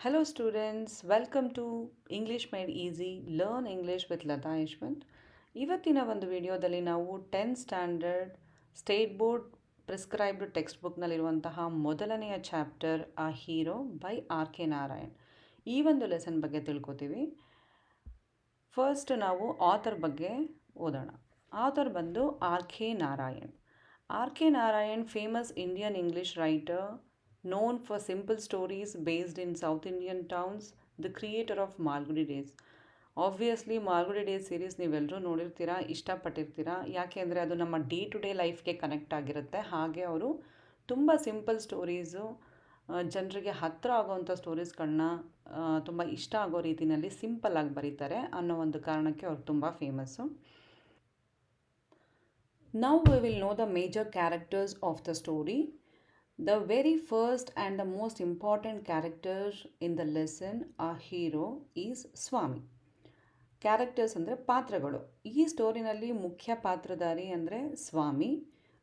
Hello students, welcome to English Made Easy, Learn English with Lata Ishwant. ಇವತ್ತಿನ ಒಂದು ವಿಡಿಯೋದಲ್ಲಿ ನಾವು 10th standard state board prescribed text ಬುಕ್ನಲ್ಲಿರುವಂತಹ ಮೊದಲನೆಯ chapter a hero by R K Narayan ಈ ಒಂದು ಲೆಸನ್ ಬಗ್ಗೆ ತಿಳ್ಕೊತೀವಿ. ಫಸ್ಟ್ ನಾವು ಆಥರ್ ಬಗ್ಗೆ ಓದೋಣ. ಆಥರ್ ಬಂದು R K Narayan. R K Narayan famous Indian English writer known for simple stories based in South Indian towns, the creator of Malgudi days. Obviously Malgudi days series ನೀವೆಲ್ಲರೂ ನೋಡಿರ್ತೀರಾ, ಇಷ್ಟಪಟ್ಟಿರ್ತೀರಾ. ಯಾಕೆ ಅಂದರೆ ಅದು ನಮ್ಮ ಡೇ ಟು ಡೇ ಲೈಫ್ಗೆ ಕನೆಕ್ಟ್ ಆಗಿರುತ್ತೆ. ಹಾಗೆ ಅವರು ತುಂಬ ಸಿಂಪಲ್ ಸ್ಟೋರೀಸು, ಜನರಿಗೆ ಹತ್ತಿರ ಆಗೋವಂಥ ಸ್ಟೋರೀಸ್ಗಳನ್ನ ತುಂಬ ಇಷ್ಟ ಆಗೋ ರೀತಿಯಲ್ಲಿ ಸಿಂಪಲ್ಲಾಗಿ ಬರೀತಾರೆ ಅನ್ನೋ ಒಂದು ಕಾರಣಕ್ಕೆ ಅವ್ರು ತುಂಬ famous. Now we will know the major characters of the story. The very first and the most important character in the lesson, our hero, is Swami. Characters ಅಂದರೆ ಪಾತ್ರಗಳು. ಈ ಸ್ಟೋರಿನಲ್ಲಿ ಮುಖ್ಯ ಪಾತ್ರಧಾರಿ ಅಂದರೆ ಸ್ವಾಮಿ.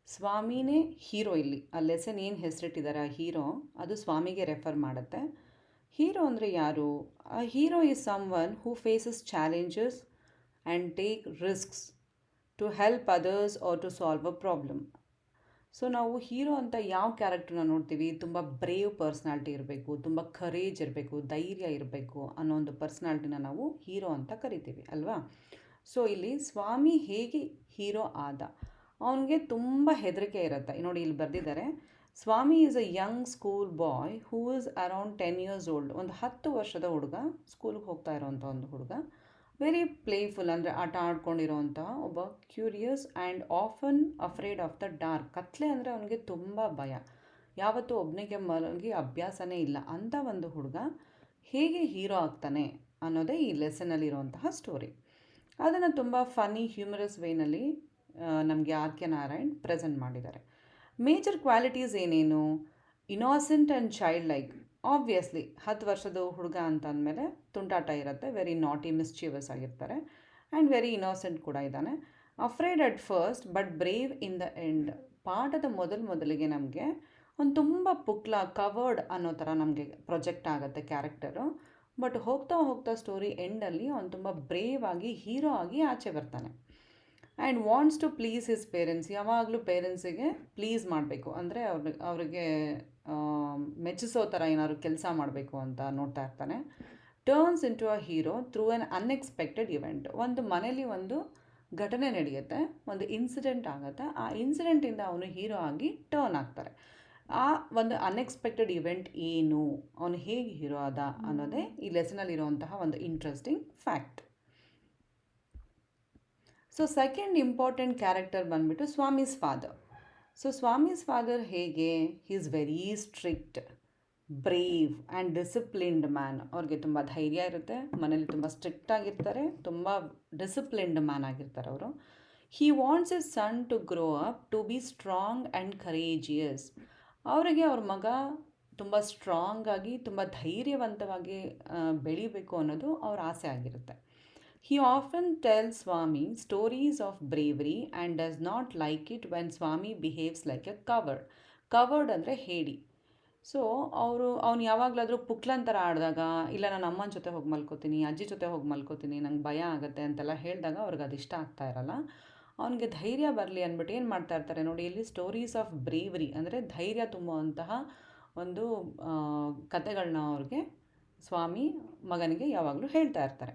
ಸ್ವಾಮಿನೇ ಹೀರೋ. ಇಲ್ಲಿ ಆ ಲೆಸನ್ ಏನು ಹೆಸರಿಟ್ಟಿದ್ದಾರೆ ಆ ಹೀರೋ, ಅದು ಸ್ವಾಮಿಗೆ ರೆಫರ್ ಮಾಡುತ್ತೆ. ಹೀರೋ ಅಂದರೆ ಯಾರು? ಆ hero is someone who faces challenges and take risks to help others or to solve a problem. So ನಾವು ಹೀರೋ ಅಂತ ಯಾವ ಕ್ಯಾರೆಕ್ಟ್ರನ್ನ ನೋಡ್ತೀವಿ? ತುಂಬ ಬ್ರೇವ್ ಪರ್ಸ್ನಾಲಿಟಿ ಇರಬೇಕು, ತುಂಬ ಕರೇಜ್ ಇರಬೇಕು, ಧೈರ್ಯ ಇರಬೇಕು ಅನ್ನೋ ಒಂದು ಪರ್ಸ್ನಾಲಿಟಿನ ನಾವು ಹೀರೋ ಅಂತ ಕರಿತೀವಿ ಅಲ್ವಾ? ಸೊ ಇಲ್ಲಿ ಸ್ವಾಮಿ ಹೇಗೆ ಹೀರೋ ಆದ? ಅವನಿಗೆ ತುಂಬ ಹೆದರಿಕೆ ಇರುತ್ತೆ. ನೋಡಿ ಇಲ್ಲಿ ಬರೆದಿದ್ದಾರೆ, Swami is a young school boy who is around 10 years old. ಒಂದು 10 ವರ್ಷದ ಹುಡುಗ, ಸ್ಕೂಲ್ಗೆ ಹೋಗ್ತಾ ಇರೋವಂಥ ಒಂದು ಹುಡುಗ. ವೆರಿ ಪ್ಲೇಫುಲ್ ಅಂದರೆ ಆಟ ಆಡ್ಕೊಂಡಿರೋವಂತಹ ಒಬ್ಬ curious and often afraid of the dark. ಕತ್ಲೆ ಅಂದರೆ ಅವನಿಗೆ ತುಂಬ ಭಯ, ಯಾವತ್ತೂ ಒಬ್ಬನಿಗೆ ಮಲಗಿ ಅಭ್ಯಾಸನೇ ಇಲ್ಲ ಅಂಥ ಒಂದು ಹುಡುಗ ಹೇಗೆ ಹೀರೋ ಆಗ್ತಾನೆ ಅನ್ನೋದೇ ಈ ಲೆಸನಲ್ಲಿರುವಂತಹ ಸ್ಟೋರಿ. ಅದನ್ನು ತುಂಬ ಫನ್ನಿ ಹ್ಯೂಮರಸ್ ವೇನಲ್ಲಿ ನಮಗೆ ಆರ್ ಕೆ ನಾರಾಯಣ್ ಪ್ರೆಸೆಂಟ್ ಮಾಡಿದ್ದಾರೆ. ಮೇಜರ್ ಕ್ವಾಲಿಟೀಸ್ ಏನೇನು? Innocent and child like. Obviously 10 ವರ್ಷದ ಹುಡುಗ ಅಂತ ಅಂದಮೇಲೆ ತುಂಟಾಟ ಇರುತ್ತೆ, ವೆರಿ ನಾಟಿ ಮಿಸ್ಚೀವಸ್ ಆಗಿರ್ತಾರೆ ಆ್ಯಂಡ್ ವೆರಿ ಇನೋಸೆಂಟ್ ಕೂಡ ಇದ್ದಾನೆ. Afraid at first but brave in the end. ಪಾಠದ ಮೊದಲಿಗೆ ನಮಗೆ ಒಂದು ತುಂಬ ಕವರ್ಡ್ ಅನ್ನೋ ಥರ ನಮಗೆ ಪ್ರೊಜೆಕ್ಟ್ ಆಗುತ್ತೆ ಕ್ಯಾರೆಕ್ಟರು. ಬಟ್ ಹೋಗ್ತಾ ಸ್ಟೋರಿ ಎಂಡಲ್ಲಿ ಅವನು ತುಂಬ ಬ್ರೇವ್ ಆಗಿ ಹೀರೋ ಆಗಿ ಆಚೆ ಬರ್ತಾನೆ. And wants to please his parents. ಯಾವಾಗಲೂ ಪೇರೆಂಟ್ಸಿಗೆ ಪ್ಲೀಸ್ ಮಾಡಬೇಕು, ಅಂದರೆ ಅವ್ರಿಗೆ ಮೆಚ್ಚಿಸೋ ಥರ ಏನಾದ್ರು ಕೆಲಸ ಮಾಡಬೇಕು ಅಂತ ನೋಡ್ತಾ ಇರ್ತಾನೆ. Turns into a hero through an unexpected event. ಒಂದು ಮನೇಲಿ ಒಂದು ಘಟನೆ ನಡೆಯುತ್ತೆ, ಒಂದು ಇನ್ಸಿಡೆಂಟ್ ಆಗುತ್ತೆ. ಆ ಇನ್ಸಿಡೆಂಟಿಂದ ಅವನು ಹೀರೋ ಆಗಿ ಟರ್ನ್ ಆಗ್ತಾರೆ. ಆ ಒಂದು ಅನ್ಎಕ್ಸ್ಪೆಕ್ಟೆಡ್ ಇವೆಂಟ್ ಏನು, ಅವನು ಹೇಗೆ ಹೀರೋ ಆದ ಅನ್ನೋದೇ ಈ ಲೆಸನಲ್ಲಿರುವಂತಹ ಒಂದು interesting fact. So second important character ಬಂದುಬಿಟ್ಟು Swami's father. So Swami's father ಹೇಗೆ? He is very strict, brave and disciplined man. ಅವ್ರಿಗೆ ತುಂಬ ಧೈರ್ಯ ಇರುತ್ತೆ, ಮನೇಲಿ ತುಂಬ ಸ್ಟ್ರಿಕ್ಟ್ ಆಗಿರ್ತಾರೆ, ತುಂಬ ಡಿಸಿಪ್ಲಿನ್ಡ್ ಮ್ಯಾನ್ ಆಗಿರ್ತಾರೆ ಅವರು. He wants his son to grow up to be strong and courageous. ಅವರಿಗೆ ಅವ್ರ ಮಗ ತುಂಬ ಸ್ಟ್ರಾಂಗ್ ಆಗಿ ತುಂಬ ಧೈರ್ಯವಂತವಾಗಿ ಬೆಳಿಬೇಕು ಅನ್ನೋದು ಅವ್ರ ಆಸೆ ಆಗಿರುತ್ತೆ. He often tells Swami stories of bravery and does not like it when Swami behaves like a coward. Coward ಅಂದರೆ ಹೇಡಿ. ಸೊ ಅವ್ನು ಯಾವಾಗಲಾದರೂ ಪುಕ್ಲಂತರ ಆಡಿದಾಗ, ಇಲ್ಲ ನಾನು ಅಮ್ಮನ ಜೊತೆ ಹೋಗಿ ಮಲ್ಕೋತೀನಿ, ಅಜ್ಜಿ ಜೊತೆ ಹೋಗಿ ಮಲ್ಕೋತೀನಿ, ನಂಗೆ ಭಯ ಆಗುತ್ತೆ ಅಂತೆಲ್ಲ ಹೇಳಿದಾಗ ಅವ್ರಿಗೆ ಅದು ಇಷ್ಟ ಆಗ್ತಾ ಇರಲ್ಲ. ಅವನಿಗೆ ಧೈರ್ಯ ಬರಲಿ ಅಂದ್ಬಿಟ್ಟು ಏನು ಮಾಡ್ತಾ ಇರ್ತಾರೆ ನೋಡಿ, ಇಲ್ಲಿ ಸ್ಟೋರೀಸ್ ಆಫ್ ಬ್ರೇವರಿ ಅಂದರೆ ಧೈರ್ಯ ತುಂಬುವಂತಹ ಒಂದು ಕತೆಗಳನ್ನ ಅವ್ರಿಗೆ ಸ್ವಾಮಿ ಮಗನಿಗೆ ಯಾವಾಗಲೂ ಹೇಳ್ತಾ ಇರ್ತಾರೆ.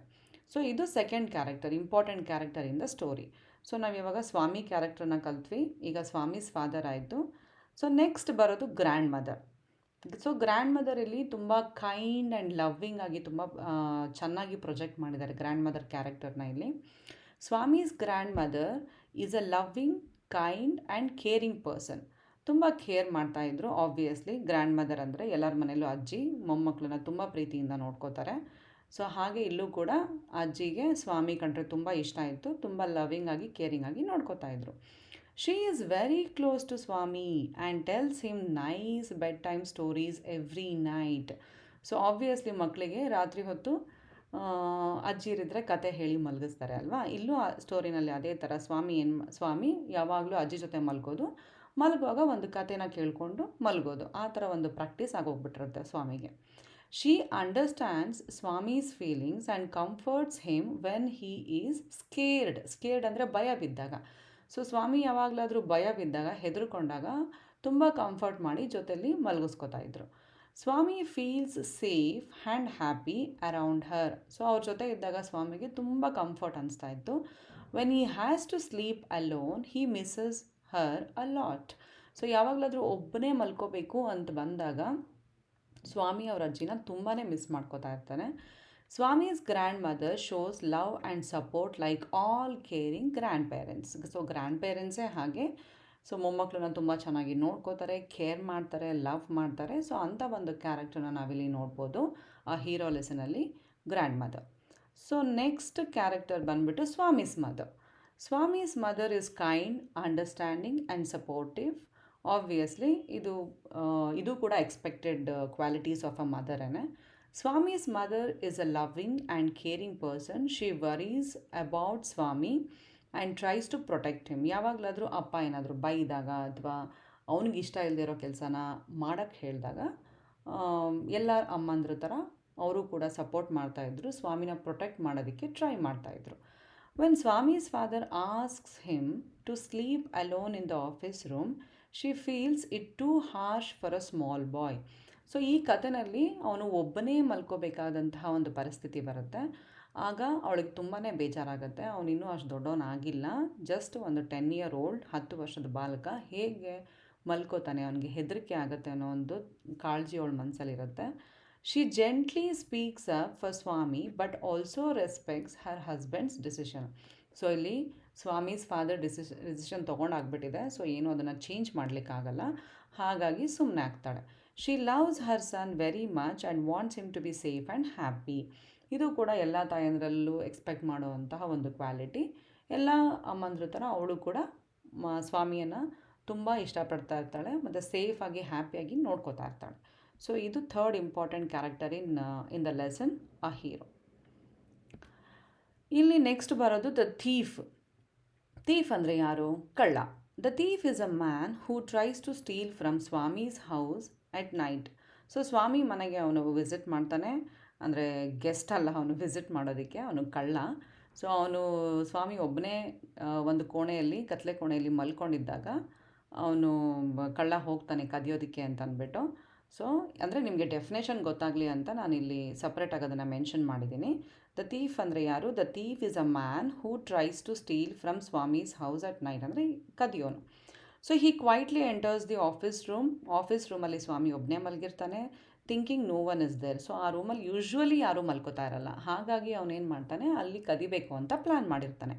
ಸೊ ಇದು second character, important character in the story. So ನಾವು ಇವಾಗ ಸ್ವಾಮಿ ಕ್ಯಾರೆಕ್ಟರ್ನ ಕಲ್ತ್ವಿ, ಈಗ ಸ್ವಾಮೀಸ್ ಫಾದರ್ ಆಯಿತು. ಸೊ ನೆಕ್ಸ್ಟ್ ಬರೋದು ಗ್ರ್ಯಾಂಡ್ ಮದರ್. ಸೊ ಗ್ರ್ಯಾಂಡ್ ಮದರಲ್ಲಿ ತುಂಬ ಕೈಂಡ್ ಆ್ಯಂಡ್ ಲವ್ವಿಂಗ್ ಆಗಿ ತುಂಬ ಚೆನ್ನಾಗಿ ಪ್ರೊಜೆಕ್ಟ್ ಮಾಡಿದ್ದಾರೆ ಗ್ರ್ಯಾಂಡ್ ಮದರ್ ಕ್ಯಾರೆಕ್ಟರ್ನ ಇಲ್ಲಿ. Swami's grand mother is a loving, kind and caring person. ತುಂಬ ಕೇರ್ ಮಾಡ್ತಾಯಿದ್ರು. ಆಬ್ವಿಯಸ್ಲಿ ಗ್ರ್ಯಾಂಡ್ ಮದರ್ ಅಂದರೆ ಎಲ್ಲರ ಮನೇಲೂ ಅಜ್ಜಿ ಮೊಮ್ಮಕ್ಕಳನ್ನ ತುಂಬ ಪ್ರೀತಿಯಿಂದ ನೋಡ್ಕೋತಾರೆ. ಸೊ ಹಾಗೆ ಇಲ್ಲೂ ಕೂಡ ಅಜ್ಜಿಗೆ ಸ್ವಾಮಿ ಕಂಡ್ರೆ ತುಂಬ ಇಷ್ಟ ಆಯಿತು, ತುಂಬ ಲವಿಂಗ್ ಆಗಿ ಕೇರಿಂಗ್ ಆಗಿ ನೋಡ್ಕೋತಾ ಇದ್ರು. She is very close to Swami and tells him nice bed time stories every night. So obviously ಮಕ್ಕಳಿಗೆ ರಾತ್ರಿ ಹೊತ್ತು ಅಜ್ಜಿರಿದ್ರೆ ಕತೆ ಹೇಳಿ ಮಲಗಿಸ್ತಾರೆ ಅಲ್ವಾ? ಇಲ್ಲೂ ಆ ಸ್ಟೋರಿನಲ್ಲಿ ಅದೇ ಥರ ಸ್ವಾಮಿ ಯಾವಾಗಲೂ ಅಜ್ಜಿ ಜೊತೆ ಮಲಗುವಾಗ ಒಂದು ಕತೆನ ಕೇಳಿಕೊಂಡು ಮಲಗೋದು, ಆ ಥರ ಒಂದು ಪ್ರಾಕ್ಟೀಸ್ ಆಗೋಗ್ಬಿಟ್ಟಿರುತ್ತೆ ಸ್ವಾಮಿಗೆ. She understands Swami's feelings and comforts him when he is scared. Scared ಅಂದರೆ ಭಯ ಬಿದ್ದಾಗ. ಸೊ ಸ್ವಾಮಿ ಯಾವಾಗಲಾದರೂ ಭಯ ಬಿದ್ದಾಗ, ಹೆದರ್ಕೊಂಡಾಗ ತುಂಬ ಕಂಫರ್ಟ್ ಮಾಡಿ ಜೊತೆಲಿ ಮಲಗಿಸ್ಕೊತಾ ಇದ್ರು. Swami feels safe and happy around her. So ಅವ್ರ ಜೊತೆ ಇದ್ದಾಗ ಸ್ವಾಮಿಗೆ ತುಂಬ ಕಂಫರ್ಟ್ ಅನಿಸ್ತಾ ಇತ್ತು. When he has to sleep alone he misses her a lot. So ಯಾವಾಗಲಾದರೂ ಒಬ್ಬನೇ ಮಲ್ಕೋಬೇಕು ಅಂತ ಬಂದಾಗ ಸ್ವಾಮಿ ಅವ್ರ ಅಜ್ಜಿನ ತುಂಬಾ ಮಿಸ್ ಮಾಡ್ಕೋತಾ ಇರ್ತಾನೆ. Swami's grandmother shows love and support like all caring grandparents. So grand ಪೇರೆಂಟ್ಸೇ ಹಾಗೆ. ಸೊ ಮೊಮ್ಮಕ್ಕಳನ್ನ ತುಂಬ ಚೆನ್ನಾಗಿ ನೋಡ್ಕೋತಾರೆ, ಕೇರ್ ಮಾಡ್ತಾರೆ, ಲವ್ ಮಾಡ್ತಾರೆ. ಸೊ ಅಂಥ ಒಂದು ಕ್ಯಾರೆಕ್ಟರ್ನ ನಾವಿಲ್ಲಿ ನೋಡ್ಬೋದು ಆ ಹೀರೋ ಲೆಸನಲ್ಲಿ, grandmother. So next character ಬಂದುಬಿಟ್ಟು Swami's mother. Swami's mother is kind, understanding and supportive. Obviously ಇದು ಕೂಡ ಎಕ್ಸ್ಪೆಕ್ಟೆಡ್ ಕ್ವಾಲಿಟೀಸ್ ಆಫ್ ಅ ಮದರೇನೆ. Swami's mother is a loving and caring person. She worries about Swami and tries to protect him. ಯಾವಾಗಲಾದರೂ ಅಪ್ಪ ಏನಾದರೂ ಬೈದಾಗ ಅಥವಾ ಅವ್ನಿಗೆ ಇಷ್ಟ ಇಲ್ಲದೆ ಇರೋ ಕೆಲಸನ ಮಾಡೋಕ್ಕೆ ಹೇಳಿದಾಗ ಎಲ್ಲ ಅಮ್ಮಂದ್ರ ಥರ ಅವರು ಕೂಡ ಸಪೋರ್ಟ್ ಮಾಡ್ತಾಯಿದ್ರು, ಸ್ವಾಮಿನ ಪ್ರೊಟೆಕ್ಟ್ ಮಾಡೋದಕ್ಕೆ ಟ್ರೈ ಮಾಡ್ತಾಯಿದ್ರು. When Swami's father asks him to sleep alone in the office room, she feels it too harsh for a small boy. So ಈ ಕಥೆನಲ್ಲಿ ಅವನು ಒಬ್ಬನೇ ಮಲ್ಕೋಬೇಕಾದಂತಹ ಒಂದು ಪರಿಸ್ಥಿತಿ ಬರುತ್ತೆ. ಆಗ ಅವಳಿಗೆ ತುಂಬಾ ಬೇಜಾರಾಗುತ್ತೆ. ಅವನಿನ್ನೂ ಅಷ್ಟು ದೊಡ್ಡವನಾಗಿಲ್ಲ, ಜಸ್ಟ್ ಒಂದು 10 year old, 10 ವರ್ಷದ ಬಾಲಕ, ಹೇಗೆ ಮಲ್ಕೋತಾನೆ, ಅವನಿಗೆ ಹೆದರಿಕೆ ಆಗುತ್ತೆ ಅನ್ನೋ ಒಂದು ಕಾಳಜಿ ಅವಳ ಮನಸ್ಸಲ್ಲಿರುತ್ತೆ. She gently speaks up for Swami but also respects her husband's decision. So ಇಲ್ಲಿ ಸ್ವಾಮೀಸ್ ಫಾದರ್ ಡಿಸಿಷನ್ ತೊಗೊಂಡಾಗ್ಬಿಟ್ಟಿದೆ. ಸೊ ಏನು ಅದನ್ನು ಚೇಂಜ್ ಮಾಡಲಿಕ್ಕಾಗಲ್ಲ, ಹಾಗಾಗಿ ಸುಮ್ಮನೆ ಆಗ್ತಾಳೆ. She loves her son very much and wants him to be safe and happy. ಇದು ಕೂಡ ಎಲ್ಲ ತಾಯಂದ್ರಲ್ಲೂ ಎಕ್ಸ್ಪೆಕ್ಟ್ ಮಾಡುವಂತಹ ಒಂದು ಕ್ವಾಲಿಟಿ. ಎಲ್ಲ ಅಮ್ಮಂದ್ರ ಥರ ಅವಳು ಕೂಡ ಸ್ವಾಮಿಯನ್ನು ತುಂಬ ಇಷ್ಟಪಡ್ತಾ ಇರ್ತಾಳೆ ಮತ್ತು ಸೇಫಾಗಿ ಹ್ಯಾಪಿಯಾಗಿ ನೋಡ್ಕೋತಾ ಇರ್ತಾಳೆ. ಸೊ ಇದು third important character in the lesson, a hero. ಇಲ್ಲಿ ನೆಕ್ಸ್ಟ್ ಬರೋದು ದ ಥೀಫ್. ಥೀಫ್ ಅಂದರೆ ಯಾರು? ಕಳ್ಳ. The thief is a man who tries to steal from Swami's house at night. So Swami ಮನೆಗೆ ಅವನು ವಿಸಿಟ್ ಮಾಡ್ತಾನೆ, ಅಂದರೆ ಗೆಸ್ಟ್ ಅಲ್ಲ, ಅವನು ವಿಸಿಟ್ ಮಾಡೋದಕ್ಕೆ ಅವನು ಕಳ್ಳ. ಸೊ ಅವನು ಸ್ವಾಮಿ ಒಬ್ಬನೇ ಒಂದು ಕೋಣೆಯಲ್ಲಿ, ಕತ್ಲೆ ಕೋಣೆಯಲ್ಲಿ ಮಲ್ಕೊಂಡಿದ್ದಾಗ ಅವನು ಕಳ್ಳ ಹೋಗ್ತಾನೆ ಕದಿಯೋದಕ್ಕೆ ಅಂತ ಅಂದ್ಬಿಟ್ಟು. ಸೊ ಅಂದರೆ ನಿಮಗೆ ಡೆಫಿನೇಷನ್ ಗೊತ್ತಾಗಲಿ ಅಂತ ನಾನಿಲ್ಲಿ ಸಪ್ರೇಟಾಗಿ ಅದನ್ನು ಮೆನ್ಷನ್ ಮಾಡಿದ್ದೀನಿ. ದ ಥೀಫ್ ಅಂದರೆ ಯಾರು? The thief is a man who tries to steal from Swami's house at night, ಅಂದರೆ ಕದಿಯೋನು. So he quietly enters the office ರೂಮಲ್ಲಿ ಸ್ವಾಮಿ ಒಬ್ಬನೇ ಮಲಗಿರ್ತಾನೆ, thinking no one is there. So ಆ ರೂಮಲ್ಲಿ ಯೂಶ್ವಲಿ ಯಾರೂ ಮಲ್ಕೋತಾ ಇರಲ್ಲ, ಹಾಗಾಗಿ ಅವನೇನು ಮಾಡ್ತಾನೆ, ಅಲ್ಲಿ ಕದಿಬೇಕು ಅಂತ ಪ್ಲ್ಯಾನ್ ಮಾಡಿರ್ತಾನೆ.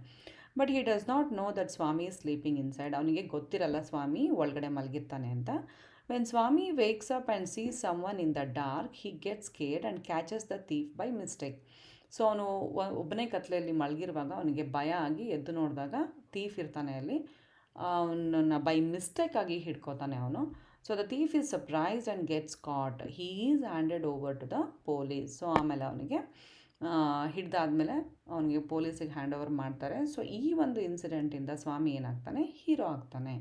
But he does not know that Swami is sleeping inside. ಅವನಿಗೆ ಗೊತ್ತಿರಲ್ಲ ಸ್ವಾಮಿ ಒಳಗಡೆ ಮಲಗಿರ್ತಾನೆ ಅಂತ. When Swami wakes up and sees someone in the dark, he gets scared and catches the thief by mistake. So ಅವನು ಒಬ್ಬನೇ ಕತ್ಲೆಯಲ್ಲಿ ಮಲಗಿರುವಾಗ ಅವನಿಗೆ ಭಯ ಆಗಿ ಎದ್ದು ನೋಡಿದಾಗ ಥೀಫ್ ಇರ್ತಾನೆ ಅಲ್ಲಿ, ಅವನನ್ನು ಬೈ ಮಿಸ್ಟೇಕಾಗಿ ಹಿಡ್ಕೋತಾನೆ ಅವನು. So the thief is surprised and gets caught. He is handed over to the police. So ಆಮೇಲೆ ಅವನಿಗೆ ಹಿಡ್ದಾದ್ಮೇಲೆ ಅವನಿಗೆ ಪೊಲೀಸಿಗೆ ಹ್ಯಾಂಡ್ ಓವರ್ ಮಾಡ್ತಾರೆ. ಸೊ ಈ ಒಂದು ಇನ್ಸಿಡೆಂಟಿಂದ ಸ್ವಾಮಿ ಏನಾಗ್ತಾನೆ, ಹೀರೋ ಆಗ್ತಾನೆ.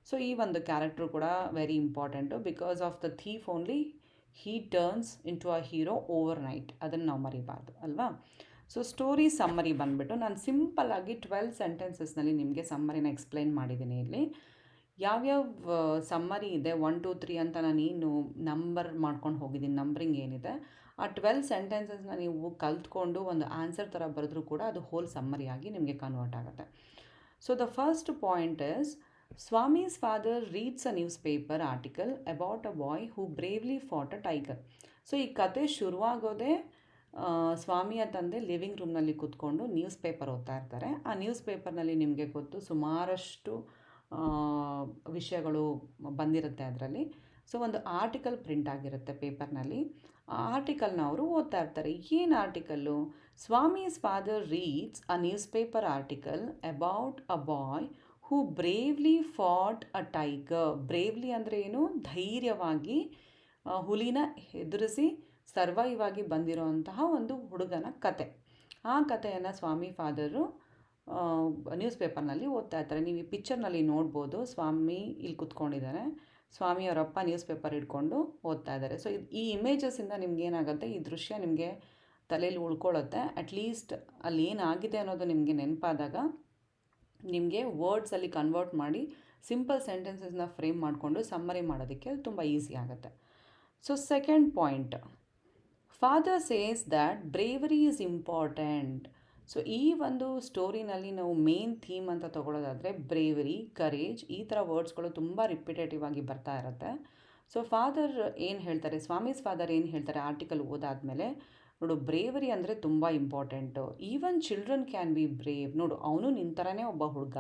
ಸೊ ಈ ಒಂದು ಕ್ಯಾರೆಕ್ಟ್ರು ಕೂಡ very important. Because of the thief only he turns into a hero overnight. ಅದನ್ನು ನಾವು ಮರಿಬಾರ್ದು ಅಲ್ವಾ. ಸೊ ಸ್ಟೋರಿ ಸಮ್ಮರಿ ಬಂದುಬಿಟ್ಟು ನಾನು ಸಿಂಪಲ್ಲಾಗಿ 12 ಸೆಂಟೆನ್ಸಸ್ನಲ್ಲಿ ನಿಮಗೆ ಸಮ್ಮರಿನ ಎಕ್ಸ್ಪ್ಲೈನ್ ಮಾಡಿದ್ದೀನಿ. ಇಲ್ಲಿ ಯಾವ್ಯಾವ ಸಮ್ಮರಿ ಇದೆ 1 2 3 ಅಂತ ನಾನೇನು ನಂಬರ್ ಮಾಡ್ಕೊಂಡು ಹೋಗಿದ್ದೀನಿ, ನಂಬರಿಂಗ್ ಏನಿದೆ, ಆ 12 ಸೆಂಟೆನ್ಸಸ್ನ ನೀವು ಕಲ್ತ್ಕೊಂಡು ಒಂದು ಆನ್ಸರ್ ಥರ ಬರೆದ್ರೂ ಕೂಡ ಅದು ಹೋಲ್ ಸಮ್ಮರಿಯಾಗಿ ನಿಮಗೆ ಕನ್ವರ್ಟ್ ಆಗುತ್ತೆ. So the first point is, Swami's father reads a newspaper article about a boy who bravely fought a tiger. So ಈ ಕತೆ ಶುರುವಾಗೋದೇ ಸ್ವಾಮಿಯ ತಂದೆ ಲಿವಿಂಗ್ ರೂಮ್ನಲ್ಲಿ ಕೂತ್ಕೊಂಡು ನ್ಯೂಸ್ ಪೇಪರ್ ಓದ್ತಾ ಇರ್ತಾರೆ. ಆ ನ್ಯೂಸ್ ಪೇಪರ್ನಲ್ಲಿ ನಿಮಗೆ ಗೊತ್ತು ಸುಮಾರಷ್ಟು ವಿಷಯಗಳು ಬಂದಿರುತ್ತೆ ಅದರಲ್ಲಿ. ಸೊ ಒಂದು ಆರ್ಟಿಕಲ್ ಪ್ರಿಂಟ್ ಆಗಿರುತ್ತೆ ಪೇಪರ್ನಲ್ಲಿ. ಆ ಆರ್ಟಿಕಲ್ನ ಅವರು ಓದ್ತಾ ಇರ್ತಾರೆ. ಏನು article? Swami's father reads a newspaper article about a boy who bravely fought a tiger. Bravely ಅಂದರೆ ಏನು? ಧೈರ್ಯವಾಗಿ ಹುಲಿನ ಎದುರಿಸಿ ಸರ್ವೈವ್ ಆಗಿ ಬಂದಿರೋಂತಹ ಒಂದು ಹುಡುಗನ ಕತೆ. ಆ ಕಥೆಯನ್ನು ಸ್ವಾಮಿ ಫಾದರು ನ್ಯೂಸ್ ಪೇಪರ್ನಲ್ಲಿ ಓದ್ತಾ ಇರ್ತಾರೆ. ನೀವು ಈ ಪಿಕ್ಚರ್ನಲ್ಲಿ ನೋಡ್ಬೋದು, ಸ್ವಾಮಿ ಇಲ್ಲಿ ಕೂತ್ಕೊಂಡಿದ್ದಾರೆ, ಸ್ವಾಮಿಯವರಪ್ಪ ನ್ಯೂಸ್ ಪೇಪರ್ ಇಟ್ಕೊಂಡು ಓದ್ತಾ ಇದ್ದಾರೆ. ಸೊ ಈ ಇಮೇಜಸ್ಸಿಂದ ನಿಮ್ಗೆ ಏನಾಗುತ್ತೆ, ಈ ದೃಶ್ಯ ನಿಮಗೆ ತಲೆಯಲ್ಲಿ ಉಳ್ಕೊಳ್ಳುತ್ತೆ. ಅಟ್ಲೀಸ್ಟ್ ಅಲ್ಲಿ ಏನಾಗಿದೆ ಅನ್ನೋದು ನಿಮಗೆ ನೆನಪಾದಾಗ ನಿಮಗೆ ವರ್ಡ್ಸಲ್ಲಿ ಕನ್ವರ್ಟ್ ಮಾಡಿ ಸಿಂಪಲ್ ಸೆಂಟೆನ್ಸಸ್ನ ಫ್ರೇಮ್ ಮಾಡಿಕೊಂಡು ಸಮ್ಮರಿ ಮಾಡೋದಕ್ಕೆ ತುಂಬ ಈಸಿ ಆಗುತ್ತೆ. So second point, father says that bravery is important. So ಈ ಒಂದು ಸ್ಟೋರಿನಲ್ಲಿ ನಾವು ಮೇನ್ ಥೀಮ್ ಅಂತ ತೊಗೊಳ್ಳೋದಾದರೆ ಬ್ರೇವರಿ, ಕರೇಜ್, ಈ ಥರ ವರ್ಡ್ಸ್ಗಳು ತುಂಬ ರಿಪಿಟೇಟಿವ್ ಆಗಿ ಬರ್ತಾ ಇರುತ್ತೆ. ಸೊ ಫಾದರ್ ಏನು ಹೇಳ್ತಾರೆ, ಸ್ವಾಮೀಸ್ ಫಾದರ್ ಏನು ಹೇಳ್ತಾರೆ ಆರ್ಟಿಕಲ್ ಓದಾದಮೇಲೆ, ನೋಡು ಬ್ರೇವರಿ ಅಂದರೆ ತುಂಬ important. Even children can be brave. ನೋಡು ಅವನು ನಿನ್ನ ಥರನೇ ಒಬ್ಬ ಹುಡುಗ,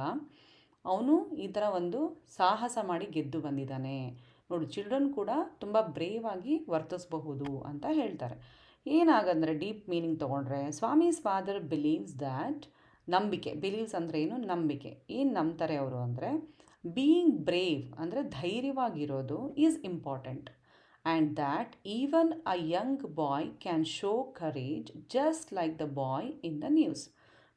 ಅವನು ಈ ಥರ ಒಂದು ಸಾಹಸ ಮಾಡಿ ಗೆದ್ದು ಬಂದಿದ್ದಾನೆ. ನೋಡು ಚಿಲ್ಡ್ರನ್ ಕೂಡ ತುಂಬ ಬ್ರೇವ್ ಆಗಿ ವರ್ತಿಸಬಹುದು ಅಂತ ಹೇಳ್ತಾರೆ. ಏನಾಗಂದರೆ ಡೀಪ್ ಮೀನಿಂಗ್ ತೊಗೊಂಡ್ರೆ, ಸ್ವಾಮೀಸ್ ಫಾದರ್ ಬಿಲೀವ್ಸ್ ದ್ಯಾಟ್, ನಂಬಿಕೆ, ಬಿಲೀವ್ಸ್ ಅಂದರೆ ಏನು, ನಂಬಿಕೆ. ಏನು ನಂಬ್ತಾರೆ ಅವರು ಅಂದರೆ, ಬೀಯಿಂಗ್ ಬ್ರೇವ್ ಅಂದರೆ ಧೈರ್ಯವಾಗಿರೋದು is important, and that even a young boy can show courage just like the boy in the news.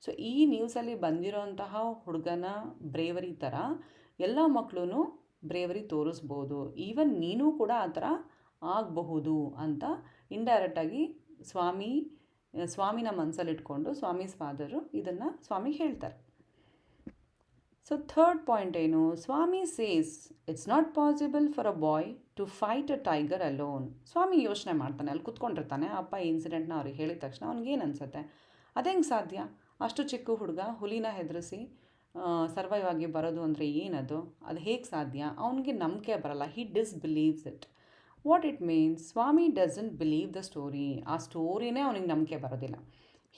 So ಈ ನ್ಯೂಸಲ್ಲಿ ಬಂದಿರೋಂತಹ ಹುಡುಗನ ಬ್ರೇವರಿ ಥರ ಎಲ್ಲ ಮಕ್ಕಳು ಬ್ರೇವರಿ ತೋರಿಸ್ಬೋದು, ಈವನ್ ನೀನು ಕೂಡ ಆ ಥರ ಆಗಬಹುದು ಅಂತ ಇಂಡೈರೆಕ್ಟಾಗಿ ಸ್ವಾಮಿನ ಮನಸ್ಸಲ್ಲಿಟ್ಕೊಂಡು ಸ್ವಾಮೀಸ್ ಫಾದರು ಇದನ್ನು ಸ್ವಾಮಿಗೆ ಹೇಳ್ತಾರೆ. ಸೊ ಥರ್ಡ್ ಪಾಯಿಂಟ್ ಏನು, Swami says it's not possible for a boy to fight a tiger alone. Swami ಯೋಚನೆ ಮಾಡ್ತಾನೆ, ಅಲ್ಲಿ ಕುತ್ಕೊಂಡಿರ್ತಾನೆ, ಅಪ್ಪ ಈ ಇನ್ಸಿಡೆಂಟ್ನ ಅವ್ರಿಗೆ ಹೇಳಿದ ತಕ್ಷಣ ಅವ್ನಿಗೇನು ಅನಿಸುತ್ತೆ, ಅದೆಂಗೆ ಸಾಧ್ಯ, ಅಷ್ಟು ಚಿಕ್ಕ ಹುಡುಗ ಹುಲಿನ ಹೆದರಿಸಿ ಸರ್ವೈವ್ ಆಗಿ ಬರೋದು ಅಂದರೆ ಏನದು, ಅದು ಹೇಗೆ ಸಾಧ್ಯ, ಅವನಿಗೆ ನಂಬಿಕೆ ಬರಲ್ಲ, he disbelieves it. What it means, Swami doesn't believe the story, ಆ ಸ್ಟೋರಿನೇ ಅವನಿಗೆ ನಂಬಿಕೆ ಬರೋದಿಲ್ಲ.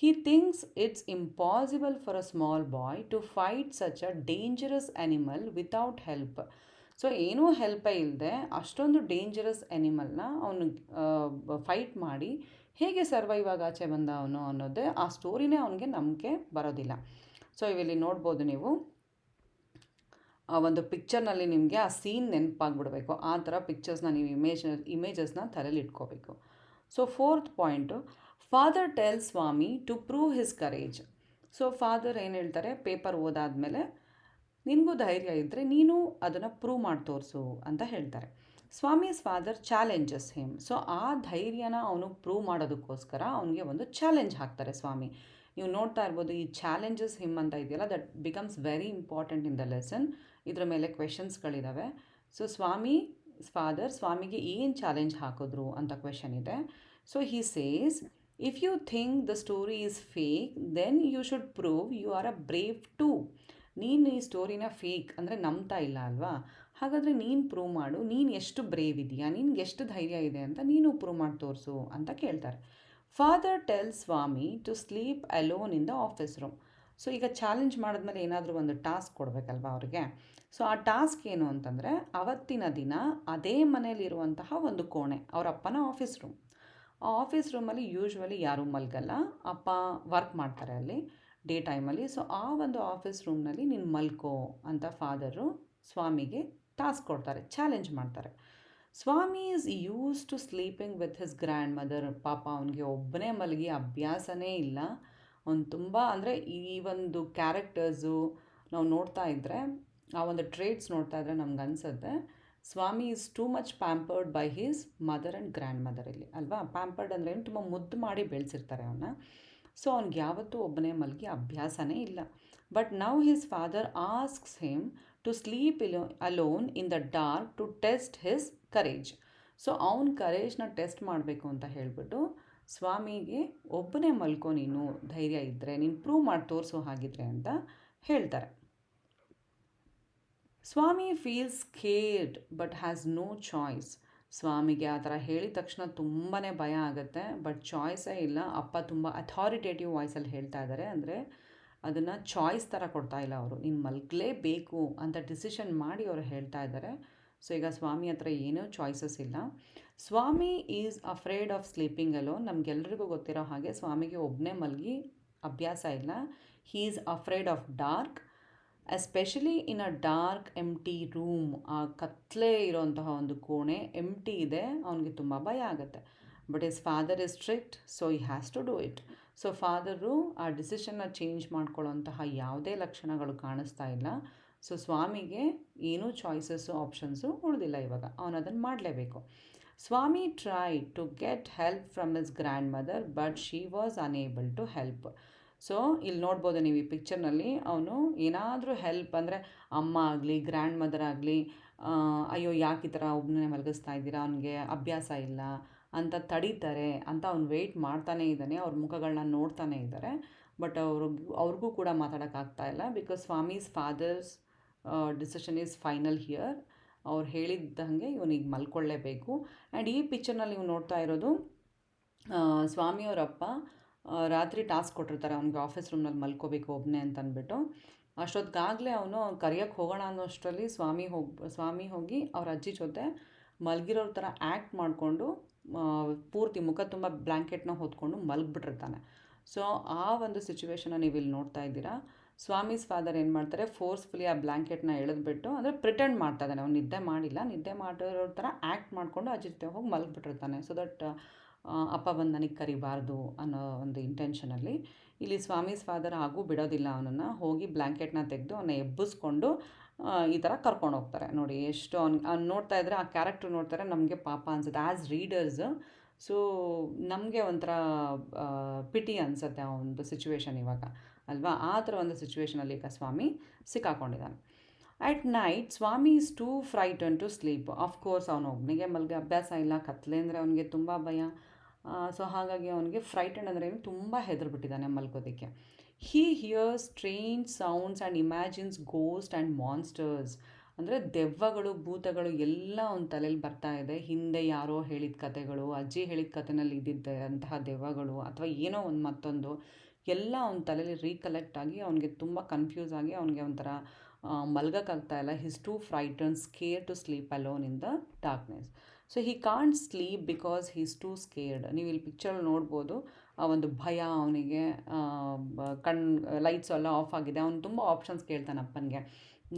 He thinks it's impossible for a small boy to fight such a dangerous animal without help. So ಏನೂ ಹೆಲ್ಪೇ ಇಲ್ಲದೆ ಅಷ್ಟೊಂದು ಡೇಂಜರಸ್ ಎನಿಮಲ್ನ ಅವನು ಫೈಟ್ ಮಾಡಿ ಹೇಗೆ ಸರ್ವೈವ್ ಆಗಿ ಆಚೆ ಬಂದ ಅವನು ಅನ್ನೋದೇ ಆ ಸ್ಟೋರಿನೇ ಅವನಿಗೆ ನಂಬಿಕೆ ಬರೋದಿಲ್ಲ. ಸೊ ಇವಿಲ್ಲಿ ನೋಡ್ಬೋದು ನೀವು, ಆ ಒಂದು ಪಿಕ್ಚರ್ನಲ್ಲಿ ನಿಮಗೆ ಆ ಸೀನ್ ನೆನಪಾಗ್ಬಿಡ್ಬೇಕು, ಆ ಥರ ಪಿಕ್ಚರ್ಸ್ನ ನೀವು ಇಮೇಜಸ್ನ ತಲೆಯಲ್ಲಿ ಇಟ್ಕೋಬೇಕು. So fourth point, father tell Swami to prove his courage. So father ಏನು ಹೇಳ್ತಾರೆ, ಪೇಪರ್ ಓದಾದಮೇಲೆ ನಿನಗೂ ಧೈರ್ಯ ಇದ್ದರೆ ನೀನು ಅದನ್ನು ಪ್ರೂವ್ ಮಾಡಿ ತೋರಿಸು ಅಂತ ಹೇಳ್ತಾರೆ. Swami's father challenges him. So ಆ ಧೈರ್ಯನ ಅವನು ಪ್ರೂವ್ ಮಾಡೋದಕ್ಕೋಸ್ಕರ ಅವನಿಗೆ ಒಂದು ಚಾಲೆಂಜ್ ಹಾಕ್ತಾರೆ ಸ್ವಾಮಿ. ನೀವು ನೋಡ್ತಾ ಇರ್ಬೋದು, ಈ ಚಾಲೆಂಜಸ್ ಹಿಮ್ ಅಂತ ಇದೆಯಲ್ಲ, that becomes very important in the lesson. ಇದರ ಮೇಲೆ ಕ್ವೆಶನ್ಸ್ಗಳಿದ್ದಾವೆ. ಸೊ ಫಾದರ್ ಸ್ವಾಮಿಗೆ ಏನು ಚಾಲೆಂಜ್ ಹಾಕಿದ್ರು ಅಂತ ಕ್ವೆಶನ್ ಇದೆ. So he says, if you think the story is fake then you should prove you are a brave too. ನೀನು ಈ ಸ್ಟೋರಿನ ಫೇಕ್ ಅಂದರೆ ನಂಬ್ತಾ ಇಲ್ಲ ಅಲ್ವಾ, ಹಾಗಾದರೆ ನೀನು ಪ್ರೂವ್ ಮಾಡು, ನೀನು ಎಷ್ಟು ಬ್ರೇವ್ ಇದೆಯಾ, ನಿನ್ಗೆ ಎಷ್ಟು ಧೈರ್ಯ ಇದೆ ಅಂತ ನೀನು ಪ್ರೂವ್ ಮಾಡಿ ತೋರಿಸು ಅಂತ ಕೇಳ್ತಾರೆ. Father tell Swami to sleep alone in the office room. So ಈಗ ಚಾಲೆಂಜ್ ಮಾಡಿದ್ಮೇಲೆ ಏನಾದರೂ ಒಂದು ಟಾಸ್ಕ್ ಕೊಡಬೇಕಲ್ವ ಅವ್ರಿಗೆ. ಸೊ ಆ ಟಾಸ್ಕ್ ಏನು ಅಂತಂದರೆ, ಅವತ್ತಿನ ದಿನ ಅದೇ ಮನೇಲಿರುವಂತಹ ಒಂದು ಕೋಣೆ, ಅವರ ಅಪ್ಪನ ಆಫೀಸ್ ರೂಮ್. ಆ ಆಫೀಸ್ ರೂಮಲ್ಲಿ ಯೂಶ್ವಲಿ ಯಾರೂ ಮಲ್ಗಲ್ಲ, ಅಪ್ಪ ವರ್ಕ್ ಮಾಡ್ತಾರೆ ಅಲ್ಲಿ ಡೇ ಟೈಮಲ್ಲಿ. ಸೊ ಆ ಒಂದು ಆಫೀಸ್ ರೂಮ್ನಲ್ಲಿ ನೀನು ಮಲ್ಕೋ ಅಂತ ಫಾದರು ಸ್ವಾಮಿಗೆ ಟಾಸ್ಕ್ ಕೊಡ್ತಾರೆ, ಚಾಲೆಂಜ್ ಮಾಡ್ತಾರೆ. Swami is use to sleeping with his grandmother. ಪಾಪ ಅವನಿಗೆ ಒಬ್ಬನೇ ಮಲಗಿ ಅಭ್ಯಾಸನೇ ಇಲ್ಲ. ಅವ್ನು ತುಂಬ ಅಂದರೆ ಈ ಒಂದು ಕ್ಯಾರೆಕ್ಟರ್ಸು ನಾವು ನೋಡ್ತಾ ಇದ್ದರೆ, ಆ ಒಂದು ಟ್ರೇಟ್ಸ್ ನೋಡ್ತಾ ಇದ್ದರೆ ನಮ್ಗೆ ಅನಿಸುತ್ತೆ Swami is too much pampered by his mother and grandmother ಇಲ್ಲಿ ಅಲ್ವಾ. ಪ್ಯಾಂಪರ್ಡ್ ಅಂದರೆ ಏನು, ತುಂಬ ಮುದ್ದು ಮಾಡಿ ಬೆಳೆಸಿರ್ತಾರೆ ಅವನ್ನ. ಸೊ ಅವ್ನಿಗೆ ಯಾವತ್ತೂ ಒಬ್ಬನೇ ಮಲಗಿ ಅಭ್ಯಾಸನೇ ಇಲ್ಲ. But now his father asks him to sleep alone in the dark to test his courage. So ಅವ್ನ ಕರೇಜ್ನ ಟೆಸ್ಟ್ ಮಾಡಬೇಕು ಅಂತ ಹೇಳಿಬಿಟ್ಟು ಸ್ವಾಮಿಗೆ ಒಬ್ಬನೇ ಮಲ್ಕೋ ನೀನು, ಧೈರ್ಯ ಇದ್ದರೆ ನೀನು ಪ್ರೂವ್ ಮಾಡಿ ತೋರಿಸೋ ಹಾಗಿದ್ರೆ ಅಂತ ಹೇಳ್ತಾರೆ. Swami feels scared but has no choice. ಸ್ವಾಮಿಗೆ ಆ ಥರ ಹೇಳಿದ ತಕ್ಷಣ ತುಂಬಾ ಭಯ ಆಗುತ್ತೆ, ಬಟ್ ಚಾಯ್ಸೇ ಇಲ್ಲ. ಅಪ್ಪ ತುಂಬ ಅಥಾರಿಟೇಟಿವ್ ವಾಯ್ಸಲ್ಲಿ ಹೇಳ್ತಾ ಇದ್ದಾರೆ, ಅಂದರೆ ಅದನ್ನು ಚಾಯ್ಸ್ ಥರ ಕೊಡ್ತಾ ಇಲ್ಲ ಅವರು, ನೀನು ಮಲ್ಗಲೇಬೇಕು ಅಂತ ಡಿಸಿಷನ್ ಮಾಡಿ ಅವರು ಹೇಳ್ತಾ ಇದ್ದಾರೆ. ಸೊ ಈಗ ಸ್ವಾಮಿ ಹತ್ರ ಏನೂ ಚಾಯ್ಸಸ್ ಇಲ್ಲ. Swami is afraid of sleeping alone. ನಮಗೆಲ್ರಿಗೂ ಗೊತ್ತಿರೋ ಹಾಗೆ ಸ್ವಾಮಿಗೆ ಒಬ್ಬನೇ ಮಲಗಿ ಅಭ್ಯಾಸ ಇಲ್ಲ. He is afraid of dark, especially in a dark empty room. ಆ ಕತ್ಲೆ ಇರೋಂತಹ ಒಂದು ಕೋಣೆ ಎಂಟಿ ಇದೆ, ಅವನಿಗೆ ತುಂಬ ಭಯ ಆಗುತ್ತೆ. But his father is strict, so he has to do it. So father ಆ ಡಿಸಿಷನ್ನ ಚೇಂಜ್ ಮಾಡ್ಕೊಳ್ಳೋಂತಹ ಯಾವುದೇ ಲಕ್ಷಣಗಳು ಕಾಣಿಸ್ತಾ ಇಲ್ಲ. ಸೊ ಸ್ವಾಮಿಗೆ ಏನೂ ಚಾಯ್ಸಸ್ಸು ಆಪ್ಷನ್ಸು ಉಳಿದಿಲ್ಲ ಇವಾಗ, ಅವನು ಅದನ್ನು ಮಾಡಲೇಬೇಕು. Swami try to get help from his grandmother but she was unable to help. So ಇಲ್ಲಿ ನೋಡ್ಬೋದು ನೀವು ಈ ಪಿಕ್ಚರ್ನಲ್ಲಿ, ಅವನು ಏನಾದರೂ ಹೆಲ್ಪ್ ಅಂದರೆ ಅಮ್ಮ ಆಗಲಿ ಗ್ರ್ಯಾಂಡ್ ಮದರ್ ಆಗಲಿ, ಅಯ್ಯೋ ಯಾಕೆ ಈ ಥರ ಒಬ್ಬನೇ ಮಲಗಿಸ್ತಾ ಇದ್ದೀರಾ, ಅವನಿಗೆ ಅಭ್ಯಾಸ ಇಲ್ಲ ಅಂತ ತಡೀತಾರೆ ಅಂತ ಅವ್ನು ವೆಯ್ಟ್ ಮಾಡ್ತಾನೇ ಇದ್ದಾನೆ, ಅವ್ರ ಮುಖಗಳನ್ನ ನೋಡ್ತಾನೇ ಇದ್ದಾರೆ. ಬಟ್ ಅವ್ರಿಗೂ ಕೂಡ ಮಾತಾಡೋಕ್ಕಾಗ್ತಾ ಇಲ್ಲ, because Swami's father's decision is final here. ಅವ್ರು ಹೇಳಿದ್ದಂಗೆ ಇವನಿಗೆ ಮಲ್ಕೊಳ್ಳೇಬೇಕು. ಆ್ಯಂಡ್ ಈ ಪಿಕ್ಚರ್ನಲ್ಲಿ ನೀವು ನೋಡ್ತಾ ಇರೋದು ಸ್ವಾಮಿಯವರಪ್ಪ ರಾತ್ರಿ ಟಾಸ್ಕ್ ಕೊಟ್ಟಿರ್ತಾರೆ ಅವ್ನಿಗೆ ಆಫೀಸ್ ರೂಮ್ನಲ್ಲಿ ಮಲ್ಕೋಬೇಕು ಒಬ್ಬನೇ ಅಂತ ಅಂದ್ಬಿಟ್ಟು. ಅಷ್ಟೊತ್ತಿಗಾಗಲೇ ಅವನು ಕರಿಯೋಕ್ಕೆ ಹೋಗೋಣ ಅನ್ನೋಷ್ಟರಲ್ಲಿ ಸ್ವಾಮಿ ಹೋಗಿ ಅವ್ರ ಅಜ್ಜಿ ಜೊತೆ ಮಲಗಿರೋರ ಥರ ಆ್ಯಕ್ಟ್ ಮಾಡಿಕೊಂಡು ಪೂರ್ತಿ ಮುಖ ತುಂಬ ಬ್ಲ್ಯಾಂಕೆಟ್ನ ಹೊತ್ಕೊಂಡು ಮಲಗಿಬಿಟ್ಟಿರ್ತಾನೆ. ಸೊ ಆ ಒಂದು ಸಿಚುವೇಶನ್ನ ನೀವು ಇಲ್ಲಿ ನೋಡ್ತಾ ಇದ್ದೀರಾ. ಸ್ವಾಮೀಸ್ ಫಾದರ್ ಏನು ಮಾಡ್ತಾರೆ, ಫೋರ್ಸ್ಫುಲಿ ಆ ಬ್ಲ್ಯಾಂಕೆಟ್ನ ಎಳೆದ್ಬಿಟ್ಟು, ಅಂದರೆ ಪ್ರಿಟೆಂಡ್ ಮಾಡ್ತಾ ಇದ್ದಾನೆ, ಅವ್ನು ನಿದ್ದೆ ಮಾಡಿಲ್ಲ, ನಿದ್ದೆ ಮಾಡಿರೋ ಥರ ಆ್ಯಕ್ಟ್ ಮಾಡಿಕೊಂಡು ಅಜ್ಜಿ ಜೊತೆ ಹೋಗಿ ಮಲಗಿಬಿಟ್ಟಿರ್ತಾನೆ. ಸೊ ದಟ್ ಅಪ್ಪ ಬಂದು ನನಗೆ ಕರಿಬಾರ್ದು ಅನ್ನೋ ಒಂದು ಇಂಟೆನ್ಷನಲ್ಲಿ ಇಲ್ಲಿ ಸ್ವಾಮೀಸ್ ಫಾದರ್ ಹಾಗೂ ಬಿಡೋದಿಲ್ಲ, ಅವನನ್ನು ಹೋಗಿ ಬ್ಲ್ಯಾಂಕೆಟ್ನ ತೆಗೆದು ಅವನ್ನ ಎಬ್ಬಿಸ್ಕೊಂಡು ಈ ಥರ ಕರ್ಕೊಂಡು ಹೋಗ್ತಾರೆ. ನೋಡಿ ಎಷ್ಟು ಅವ್ನು ನೋಡ್ತಾ ಇದ್ದರೆ, ಆ ಕ್ಯಾರೆಕ್ಟ್ರ್ ನೋಡ್ತಾರೆ, ನಮಗೆ ಪಾಪ ಅನಿಸುತ್ತೆ ಆ್ಯಸ್ ರೀಡರ್ಸ್. ಸೊ ನಮಗೆ ಒಂಥರ ಪಿಟಿ ಅನಿಸುತ್ತೆ ಆ ಒಂದು ಸಿಚುವೇಶನ್ ಇವಾಗ, ಅಲ್ವಾ? ಆ ಥರ ಒಂದು ಸಿಚುವೇಶನಲ್ಲಿ ಈಗ ಸ್ವಾಮಿ ಸಿಕ್ಕಾಕೊಂಡಿದ್ದಾನೆ. At night Swami is too frighten to sleep. Of course ಅವನು ಒಬ್ಬನಿಗೆ ಮಲ್ಗೆ ಅಭ್ಯಾಸ ಇಲ್ಲ, ಕತ್ಲೆ ಅಂದರೆ ಅವನಿಗೆ ತುಂಬ ಭಯ. ಸೊ ಹಾಗಾಗಿ ಅವನಿಗೆ ಫ್ರೈಟನ್ ಅಂದರೆ ಏನು, ತುಂಬ ಹೆದರ್ಬಿಟ್ಟಿದ್ದಾನೆ ಮಲ್ಗೋದಕ್ಕೆ. He hears strange sounds and imagines ghost and monsters. ಅಂದರೆ ದೆವ್ವಗಳು ಭೂತಗಳು ಎಲ್ಲ ಅವನ ತಲೆಯಲ್ಲಿ ಬರ್ತಾ ಇದೆ. ಹಿಂದೆ ಯಾರೋ ಹೇಳಿದ ಕತೆಗಳು, ಅಜ್ಜಿ ಹೇಳಿದ ಕತೆನಲ್ಲಿ ಇದ್ದಿದ್ದಂತಹ ದೆವ್ವಗಳು ಅಥವಾ ಏನೋ ಒಂದು ಮತ್ತೊಂದು ಎಲ್ಲ ಅವನ ತಲೆಯಲ್ಲಿ ರೀಕಲೆಕ್ಟ್ ಆಗಿ ಅವನಿಗೆ ತುಂಬ ಕನ್ಫ್ಯೂಸ್ ಆಗಿ ಅವನಿಗೆ ಒಂಥರ ಮಲ್ಗೋಕ್ಕಾಗ್ತಾ ಇಲ್ಲ. His too frighten, scare to sleep alone in the darkness. So he can't sleep because he's too scared. ನೀವು ಇಲ್ಲಿ ಪಿಕ್ಚರ್ ನೋಡ್ಬೋದು, ಆ ಒಂದು ಭಯ ಅವನಿಗೆ. ಲೈಟ್ಸ್ ಎಲ್ಲ ಆಫ್ ಆಗಿದೆ, ಅವನು ತುಂಬ ಆಪ್ಷನ್ಸ್ ಕೇಳ್ತಾನೆ ಅಪ್ಪನಿಗೆ,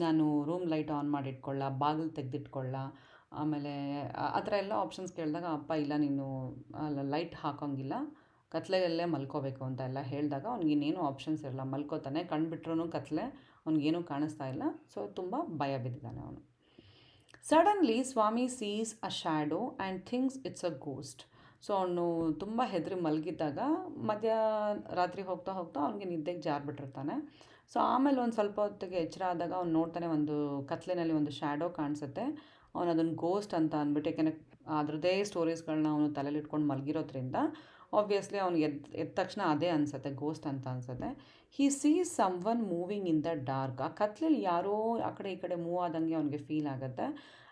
ನಾನು ರೂಮ್ ಲೈಟ್ ಆನ್ ಮಾಡಿಟ್ಕೊಳ್ಳ, ಬಾಗಿಲು ತೆಗೆದಿಟ್ಕೊಳ್ಳ, ಆಮೇಲೆ ಆ ಥರ ಎಲ್ಲ ಆಪ್ಷನ್ಸ್ ಕೇಳಿದಾಗ ಅಪ್ಪ ಇಲ್ಲ ನೀನು ಲೈಟ್ ಹಾಕೋಂಗಿಲ್ಲ, ಕತ್ಲೆಯಲ್ಲೇ ಮಲ್ಕೋಬೇಕು ಅಂತ ಎಲ್ಲ ಹೇಳಿದಾಗ ಅವ್ನಿಗಿನ್ನೇನು ಆಪ್ಷನ್ಸ್ ಇರಲ್ಲ, ಮಲ್ಕೋತಾನೆ. ಕಣ್ಬಿಟ್ರೂ ಕತ್ಲೆ, ಅವ್ನಿಗೇನೂ ಕಾಣಿಸ್ತಾ ಇಲ್ಲ. ಸೊ ತುಂಬ ಭಯ ಬಿದ್ದಿದ್ದಾನೆ ಅವನು. Suddenly Swami sees a shadow and thinks it's a ghost. So ಅವನು ತುಂಬ ಹೆದರಿ ಮಲಗಿದ್ದಾಗ ರಾತ್ರಿ ಹೋಗ್ತಾ ಹೋಗ್ತಾ ಅವನಿಗೆ ನಿದ್ದೆಗೆ ಜಾರ್ಬಿಟ್ಟಿರ್ತಾನೆ. ಸೊ ಆಮೇಲೆ ಒಂದು ಸ್ವಲ್ಪ ಹೊತ್ತಿಗೆ ಎಚ್ಚರ ಆದಾಗ ಅವ್ನು ನೋಡ್ತಾನೆ, ಒಂದು ಕತ್ಲೆನಲ್ಲಿ ಒಂದು ಶ್ಯಾಡೋ ಕಾಣಿಸುತ್ತೆ. ಅವನು ಅದನ್ನು ಗೋಸ್ಟ್ ಅಂತ ಅಂದ್ಬಿಟ್ಟು, ಯಾಕೆಂದರೆ ಅದರದ್ದೇ ಸ್ಟೋರೀಸ್ಗಳನ್ನ ಅವನು ತಲೆಯಲ್ಲಿ ಇಟ್ಕೊಂಡು ಮಲಗಿರೋದ್ರಿಂದ ಆಬ್ವಿಯಸ್ಲಿ ಅವ್ನಿಗೆ ಎದ್ದ ತಕ್ಷಣ ಅದೇ ಅನಿಸುತ್ತೆ, ಗೋಸ್ಟ್ ಅಂತ ಅನಿಸುತ್ತೆ. He sees someone moving in the dark. ಆ ಕತ್ಲೆಯಲ್ಲಿ ಯಾರೋ ಆ ಕಡೆ ಈ ಕಡೆ ಮೂವ್ ಆದಂಗೆ ಅವನಿಗೆ ಫೀಲ್ ಆಗುತ್ತೆ.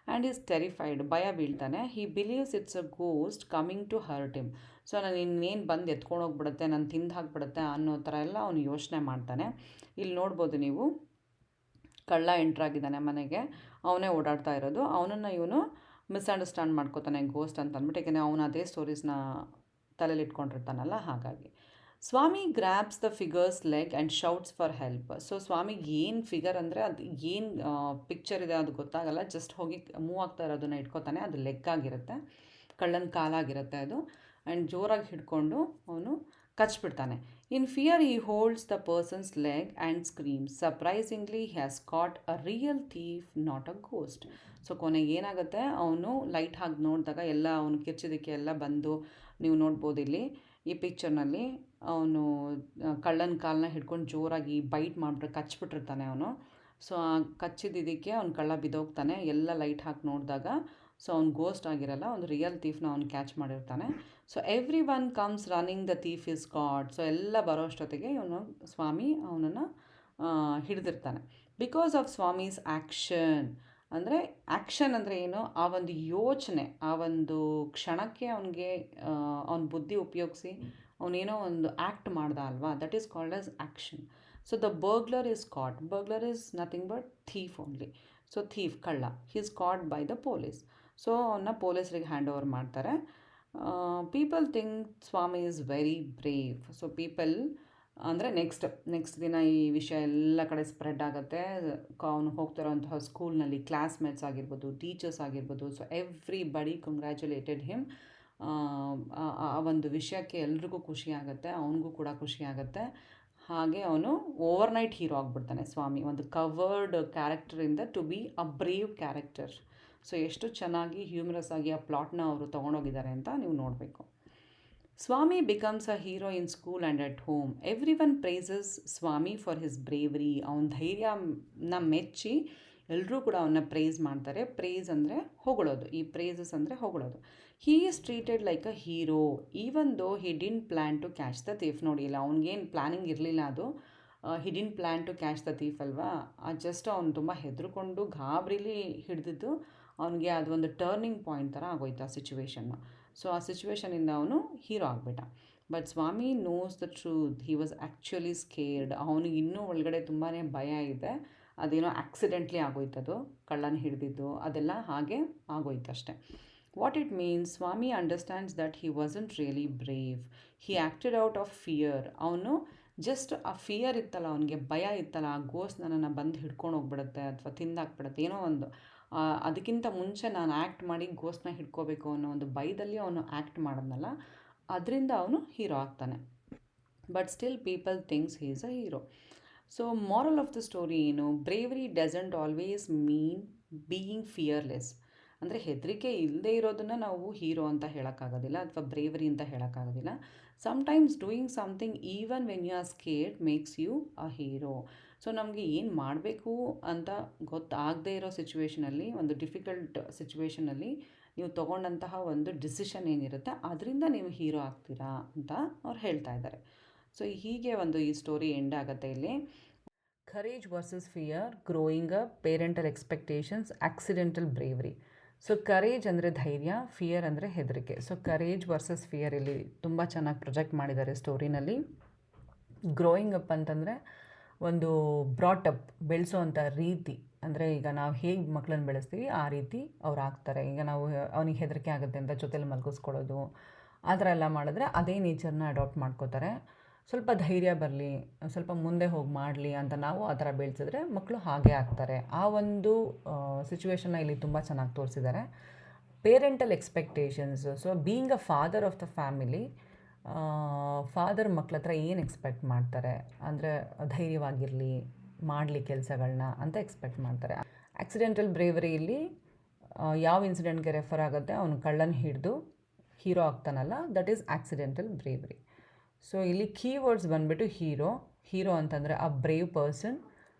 ಆ್ಯಂಡ್ ಈಸ್ ಟೆರಿಫೈಡ್, ಭಯ ಬೀಳ್ತಾನೆ. He believes it's a ghost coming to hurt him. So ನಾನು ಇನ್ನೇನು ಬಂದು ಎತ್ಕೊಂಡು ಹೋಗ್ಬಿಡುತ್ತೆ, ನಾನು ತಿಂದು ಹಾಕ್ಬಿಡುತ್ತೆ ಅನ್ನೋ ಥರ ಎಲ್ಲ ಅವನು ಯೋಚನೆ ಮಾಡ್ತಾನೆ. ಇಲ್ಲಿ ನೋಡ್ಬೋದು ನೀವು, ಕಳ್ಳ ಎಂಟ್ರಾಗಿದ್ದಾನೆ ಮನೆಗೆ, ಅವನೇ ಓಡಾಡ್ತಾ ಇರೋದು. ಅವನನ್ನು ಇವನು ಮಿಸ್ಅಂಡರ್ಸ್ಟ್ಯಾಂಡ್ ಮಾಡ್ಕೋತಾನೆ ಗೋಸ್ಟ್ ಅಂತ ಅಂದ್ಬಿಟ್ಟು, ಯಾಕೆಂದರೆ ಅವನು ಅದೇ ಸ್ಟೋರೀಸ್ನ ತಲೆಯಲ್ಲಿ ಇಟ್ಕೊಂಡಿರ್ತಾನಲ್ಲ, ಹಾಗಾಗಿ. Swami grabs the figure's leg and shouts for help. So ಸ್ವಾಮಿಗೆ ಏನು ಫಿಗರ್ ಅಂದರೆ ಅದು ಏನು ಪಿಕ್ಚರ್ ಇದೆ ಅದು ಗೊತ್ತಾಗಲ್ಲ, ಜಸ್ಟ್ ಹೋಗಿ ಮೂವ್ ಆಗ್ತಾ ಇರೋದನ್ನ ಇಟ್ಕೋತಾನೆ. ಅದು ಲೆಗ್ ಆಗಿರುತ್ತೆ, ಕಳ್ಳನ ಕಾಲಾಗಿರುತ್ತೆ ಅದು. ಆ್ಯಂಡ್ ಜೋರಾಗಿ ಹಿಡ್ಕೊಂಡು ಅವನು ಕಚ್ಬಿಡ್ತಾನೆ. In fear he holds the person's leg and screams. Surprisingly he has caught a real thief, not a ghost. So ಕೊನೆಗೆ ಏನಾಗುತ್ತೆ, ಅವನು ಲೈಟ್ ಹಾಕಿ ನೋಡಿದಾಗ ಎಲ್ಲ ಅವನು ಕಿರ್ಚಿದಕ್ಕೆ ಎಲ್ಲ ಬಂದು, ನೀವು ನೋಡ್ಬೋದು ಇಲ್ಲಿ ಈ ಪಿಕ್ಚರ್ನಲ್ಲಿ, ಅವನು ಕಳ್ಳನ ಕಾಲನ್ನ ಹಿಡ್ಕೊಂಡು ಜೋರಾಗಿ ಬೈಟ್ ಮಾಡಿಬಿಟ್ರೆ ಕಚ್ಬಿಟ್ಟಿರ್ತಾನೆ ಅವನು. ಸೊ ಆ ಕಚ್ಚಿದ್ದಕ್ಕೆ ಅವ್ನು ಕಳ್ಳ ಬಿದ್ದೋಗ್ತಾನೆ. ಎಲ್ಲ ಲೈಟ್ ಹಾಕಿ ನೋಡಿದಾಗ ಸೊ ಅವ್ನು ಗೋಸ್ಟ್ ಆಗಿರಲ್ಲ, ಒಂದು ರಿಯಲ್ ಥೀಫ್ನ ಅವ್ನು ಕ್ಯಾಚ್ ಮಾಡಿರ್ತಾನೆ. So everyone comes running, the thief is caught. So ಎಲ್ಲ ಬರೋ ಅಷ್ಟೊತ್ತಿಗೆ ಇವನು ಸ್ವಾಮಿ ಅವನನ್ನು ಹಿಡಿದಿರ್ತಾನೆ. Because of Swami's action. ಅಂದರೆ ಆ್ಯಕ್ಷನ್ ಅಂದರೆ ಏನು, ಆ ಒಂದು ಯೋಚನೆ, ಆ ಒಂದು ಕ್ಷಣಕ್ಕೆ ಅವನಿಗೆ ಅವನ ಬುದ್ಧಿ ಉಪಯೋಗಿಸಿ ಅವನೇನೋ ಒಂದು ಆ್ಯಕ್ಟ್ ಮಾಡ್ದ ಅಲ್ವಾ, that is called as action. So the burglar is caught. Burglar is nothing but thief only. So thief, ಕಳ್ಳ, he is caught by the police. So ಅವನ್ನ ಪೊಲೀಸರಿಗೆ ಹ್ಯಾಂಡ್ ಓವರ್ ಮಾಡ್ತಾರೆ. People think Swami is very brave. So people ಅಂದರೆ next ದಿನ ಈ ವಿಷಯ ಎಲ್ಲ ಕಡೆ ಸ್ಪ್ರೆಡ್ ಆಗುತ್ತೆ. ಅವನು ಹೋಗ್ತಿರೋಂತಹ ಸ್ಕೂಲ್ನಲ್ಲಿ ಕ್ಲಾಸ್ಮೇಟ್ಸ್ ಆಗಿರ್ಬೋದು, ಟೀಚರ್ಸ್ ಆಗಿರ್ಬೋದು, ಸೊ ಎವ್ರಿ ಬಡಿ ಕಂಗ್ರ್ಯಾಚುಲೇಟೆಡ್ ಹಿಮ್. ಆ ಒಂದು ವಿಷಯಕ್ಕೆ ಎಲ್ರಿಗೂ ಖುಷಿ ಆಗುತ್ತೆ, ಅವನಿಗೂ ಕೂಡ ಖುಷಿ ಆಗುತ್ತೆ. ಹಾಗೆ ಅವನು ಓವರ್ನೈಟ್ ಹೀರೋ ಆಗಿಬಿಡ್ತಾನೆ ಸ್ವಾಮಿ. ಒಂದು ಕವರ್ಡ್ ಕ್ಯಾರೆಕ್ಟರಿಂದ to be a brave character. So ಎಷ್ಟು ಚೆನ್ನಾಗಿ ಹ್ಯೂಮರಸ್ ಆಗಿ ಆ ಪ್ಲಾಟ್ನ ಅವರು ತೊಗೊಂಡೋಗಿದ್ದಾರೆ ಅಂತ ನೀವು ನೋಡಬೇಕು. Swami becomes a hero in school and at home. Everyone praises Swami for his bravery. ಅವನ ಧೈರ್ಯನ ಮೆಚ್ಚಿ ಎಲ್ಲರೂ ಕೂಡ ಅವನ್ನ ಪ್ರೈಸ್ ಮಾಡ್ತಾರೆ. ಪ್ರೈಸ್ ಅಂದರೆ ಹೊಗಳೋದು. ಈ ಪ್ರೈಸಸ್ ಅಂದರೆ ಹೊಗಳೋದು. He is treated like a hero even though he didn't plan to catch the thief. ನೋಡಿ, ಇಲ್ಲ ಅವ್ನಿಗೇನು ಪ್ಲ್ಯಾನಿಂಗ್ ಇರಲಿಲ್ಲ ಅದು. He didn't plan to catch the thief ಅಲ್ವಾ. ಜಸ್ಟ್ ಅವ್ನು ತುಂಬ ಹೆದರ್ಕೊಂಡು ಗಾಬರಿಲಿ ಹಿಡಿದಿದ್ದು ಅವನಿಗೆ ಅದು ಒಂದು ಟರ್ನಿಂಗ್ ಪಾಯಿಂಟ್ ಥರ ಆಗೋಯ್ತು ಆ ಸಿಚುವೇಶನ್ನು. ಸೊ ಆ ಸಿಚುವೇಶನಿಂದ ಅವನು ಹೀರೋ ಆಗಿಬಿಟ್ಟ. But Swami knows the truth. He was actually scared. ಅವನಿಗೆ ಇನ್ನೂ ಒಳಗಡೆ ತುಂಬಾ ಭಯ ಇದೆ. ಅದೇನೋ ಆಕ್ಸಿಡೆಂಟ್ಲಿ ಆಗೋಯ್ತದು, ಕಳ್ಳನ ಹಿಡಿದಿದ್ದು ಅದೆಲ್ಲ ಹಾಗೆ ಆಗೋಯ್ತು ಅಷ್ಟೆ. What it means, Swami understands that he wasn't really brave. He acted out of fear. ಅವನು ಜಸ್ಟ್ ಆ ಫಿಯರ್ ಇತ್ತಲ್ಲ, ಅವನಿಗೆ ಭಯ ಇತ್ತಲ್ಲ, ಆ ಗೋಸ್ಟ್ ನನ್ನನ್ನು ಬಂದು ಹಿಡ್ಕೊಂಡು ಹೋಗ್ಬಿಡುತ್ತೆ ಅಥವಾ ತಿಂದಾಕ್ಬಿಡುತ್ತೆ ಏನೋ ಒಂದು, ಅದಕ್ಕಿಂತ ಮುಂಚೆ ನಾನು ಆ್ಯಕ್ಟ್ ಮಾಡಿ ಗೋಸ್ಟ್ನ ಹಿಡ್ಕೋಬೇಕು ಅನ್ನೋ ಒಂದು ಭಯದಲ್ಲಿ ಅವನು ಆ್ಯಕ್ಟ್ ಮಾಡಿದ್ನಲ್ಲ, ಅದರಿಂದ ಅವನು ಹೀರೋ ಆಗ್ತಾನೆ. But still people thinks he is a hero. So moral of the story ಏನು? Bravery doesn't always mean being fearless. ಅಂದರೆ ಹೆದರಿಕೆ ಇಲ್ಲದೆ ಇರೋದನ್ನು ನಾವು ಹೀರೋ ಅಂತ ಹೇಳೋಕ್ಕಾಗೋದಿಲ್ಲ ಅಥವಾ ಬ್ರೇವರಿ ಅಂತ ಹೇಳೋಕ್ಕಾಗೋದಿಲ್ಲ. Sometimes doing something even when you are scared makes you a hero. So ನಮಗೆ ಏನು ಮಾಡಬೇಕು ಅಂತ ಗೊತ್ತಾಗದೇ ಇರೋ ಸಿಚುವೇಷನಲ್ಲಿ, ಒಂದು ಡಿಫಿಕಲ್ಟ್ ಸಿಚುವೇಷನಲ್ಲಿ ನೀವು ತೊಗೊಂಡಂತಹ ಒಂದು ಡಿಸಿಷನ್ ಏನಿರುತ್ತೆ ಅದರಿಂದ ನೀವು ಹೀರೋ ಆಗ್ತೀರಾ ಅಂತ ಅವ್ರು ಹೇಳ್ತಾ ಇದ್ದಾರೆ. ಸೊ ಹೀಗೆ ಒಂದು ಈ ಸ್ಟೋರಿ ಎಂಡ್ ಆಗುತ್ತೆ ಇಲ್ಲಿ. Courage versus fear, growing up, parental expectations, accidental bravery. So courage ಅಂದರೆ ಧೈರ್ಯ, ಫಿಯರ್ ಅಂದರೆ ಹೆದರಿಕೆ. ಸೊ ಕರೇಜ್ ವರ್ಸಸ್ ಫಿಯರ್ ಇಲ್ಲಿ ತುಂಬ ಚೆನ್ನಾಗಿ ಪ್ರೊಜೆಕ್ಟ್ ಮಾಡಿದ್ದಾರೆ ಸ್ಟೋರಿನಲ್ಲಿ. ಗ್ರೋಯಿಂಗ್ ಅಪ್ ಅಂತಂದರೆ ಒಂದು ಬ್ರಾಟಪ್, ಬೆಳೆಸೋವಂಥ ರೀತಿ. ಅಂದರೆ ಈಗ ನಾವು ಹೇಗೆ ಮಕ್ಕಳನ್ನ ಬೆಳೆಸ್ತೀವಿ ಆ ರೀತಿ ಅವ್ರು ಆಗ್ತಾರೆ. ಈಗ ನಾವು ಅವನಿಗೆ ಹೆದರಿಕೆ ಆಗುತ್ತೆ ಅಂತ ಜೊತೇಲಿ ಮಲಗಿಸ್ಕೊಳ್ಳೋದು ಆ ಥರ ಎಲ್ಲ ಮಾಡಿದ್ರೆ ಅದೇ ನೇಚರ್ನ ಅಡಾಪ್ಟ್ ಮಾಡ್ಕೋತಾರೆ. ಸ್ವಲ್ಪ ಧೈರ್ಯ ಬರಲಿ, ಸ್ವಲ್ಪ ಮುಂದೆ ಹೋಗಿ ಮಾಡಲಿ ಅಂತ ನಾವು ಆ ಥರ ಬೆಳೆಸಿದ್ರೆ ಮಕ್ಕಳು ಹಾಗೆ ಆಗ್ತಾರೆ. ಆ ಒಂದು ಸಿಚುವೇಶನ್ನ ಇಲ್ಲಿ ತುಂಬ ಚೆನ್ನಾಗಿ ತೋರಿಸಿದ್ದಾರೆ. Parental expectations. So being a father of the family, father ಮಕ್ಳ ಹತ್ರ ಏನು ಎಕ್ಸ್ಪೆಕ್ಟ್ ಮಾಡ್ತಾರೆ ಅಂದರೆ ಧೈರ್ಯವಾಗಿರಲಿ, ಮಾಡಲಿ ಕೆಲಸಗಳನ್ನ ಅಂತ ಎಕ್ಸ್ಪೆಕ್ಟ್ ಮಾಡ್ತಾರೆ. ಆಕ್ಸಿಡೆಂಟಲ್ ಬ್ರೇವರಿಯಲ್ಲಿ ಯಾವ ಇನ್ಸಿಡೆಂಟ್ಗೆ ರೆಫರ್ ಆಗುತ್ತೆ? ಅವನು ಕಳ್ಳನ ಹಿಡಿದು ಹೀರೋ ಆಗ್ತಾನಲ್ಲ, that is accidental bravery. So ಇಲ್ಲಿ ಕೀವರ್ಡ್ಸ್ ಬಂದುಬಿಟ್ಟು ಹೀರೋ ಅಂತಂದರೆ a brave person.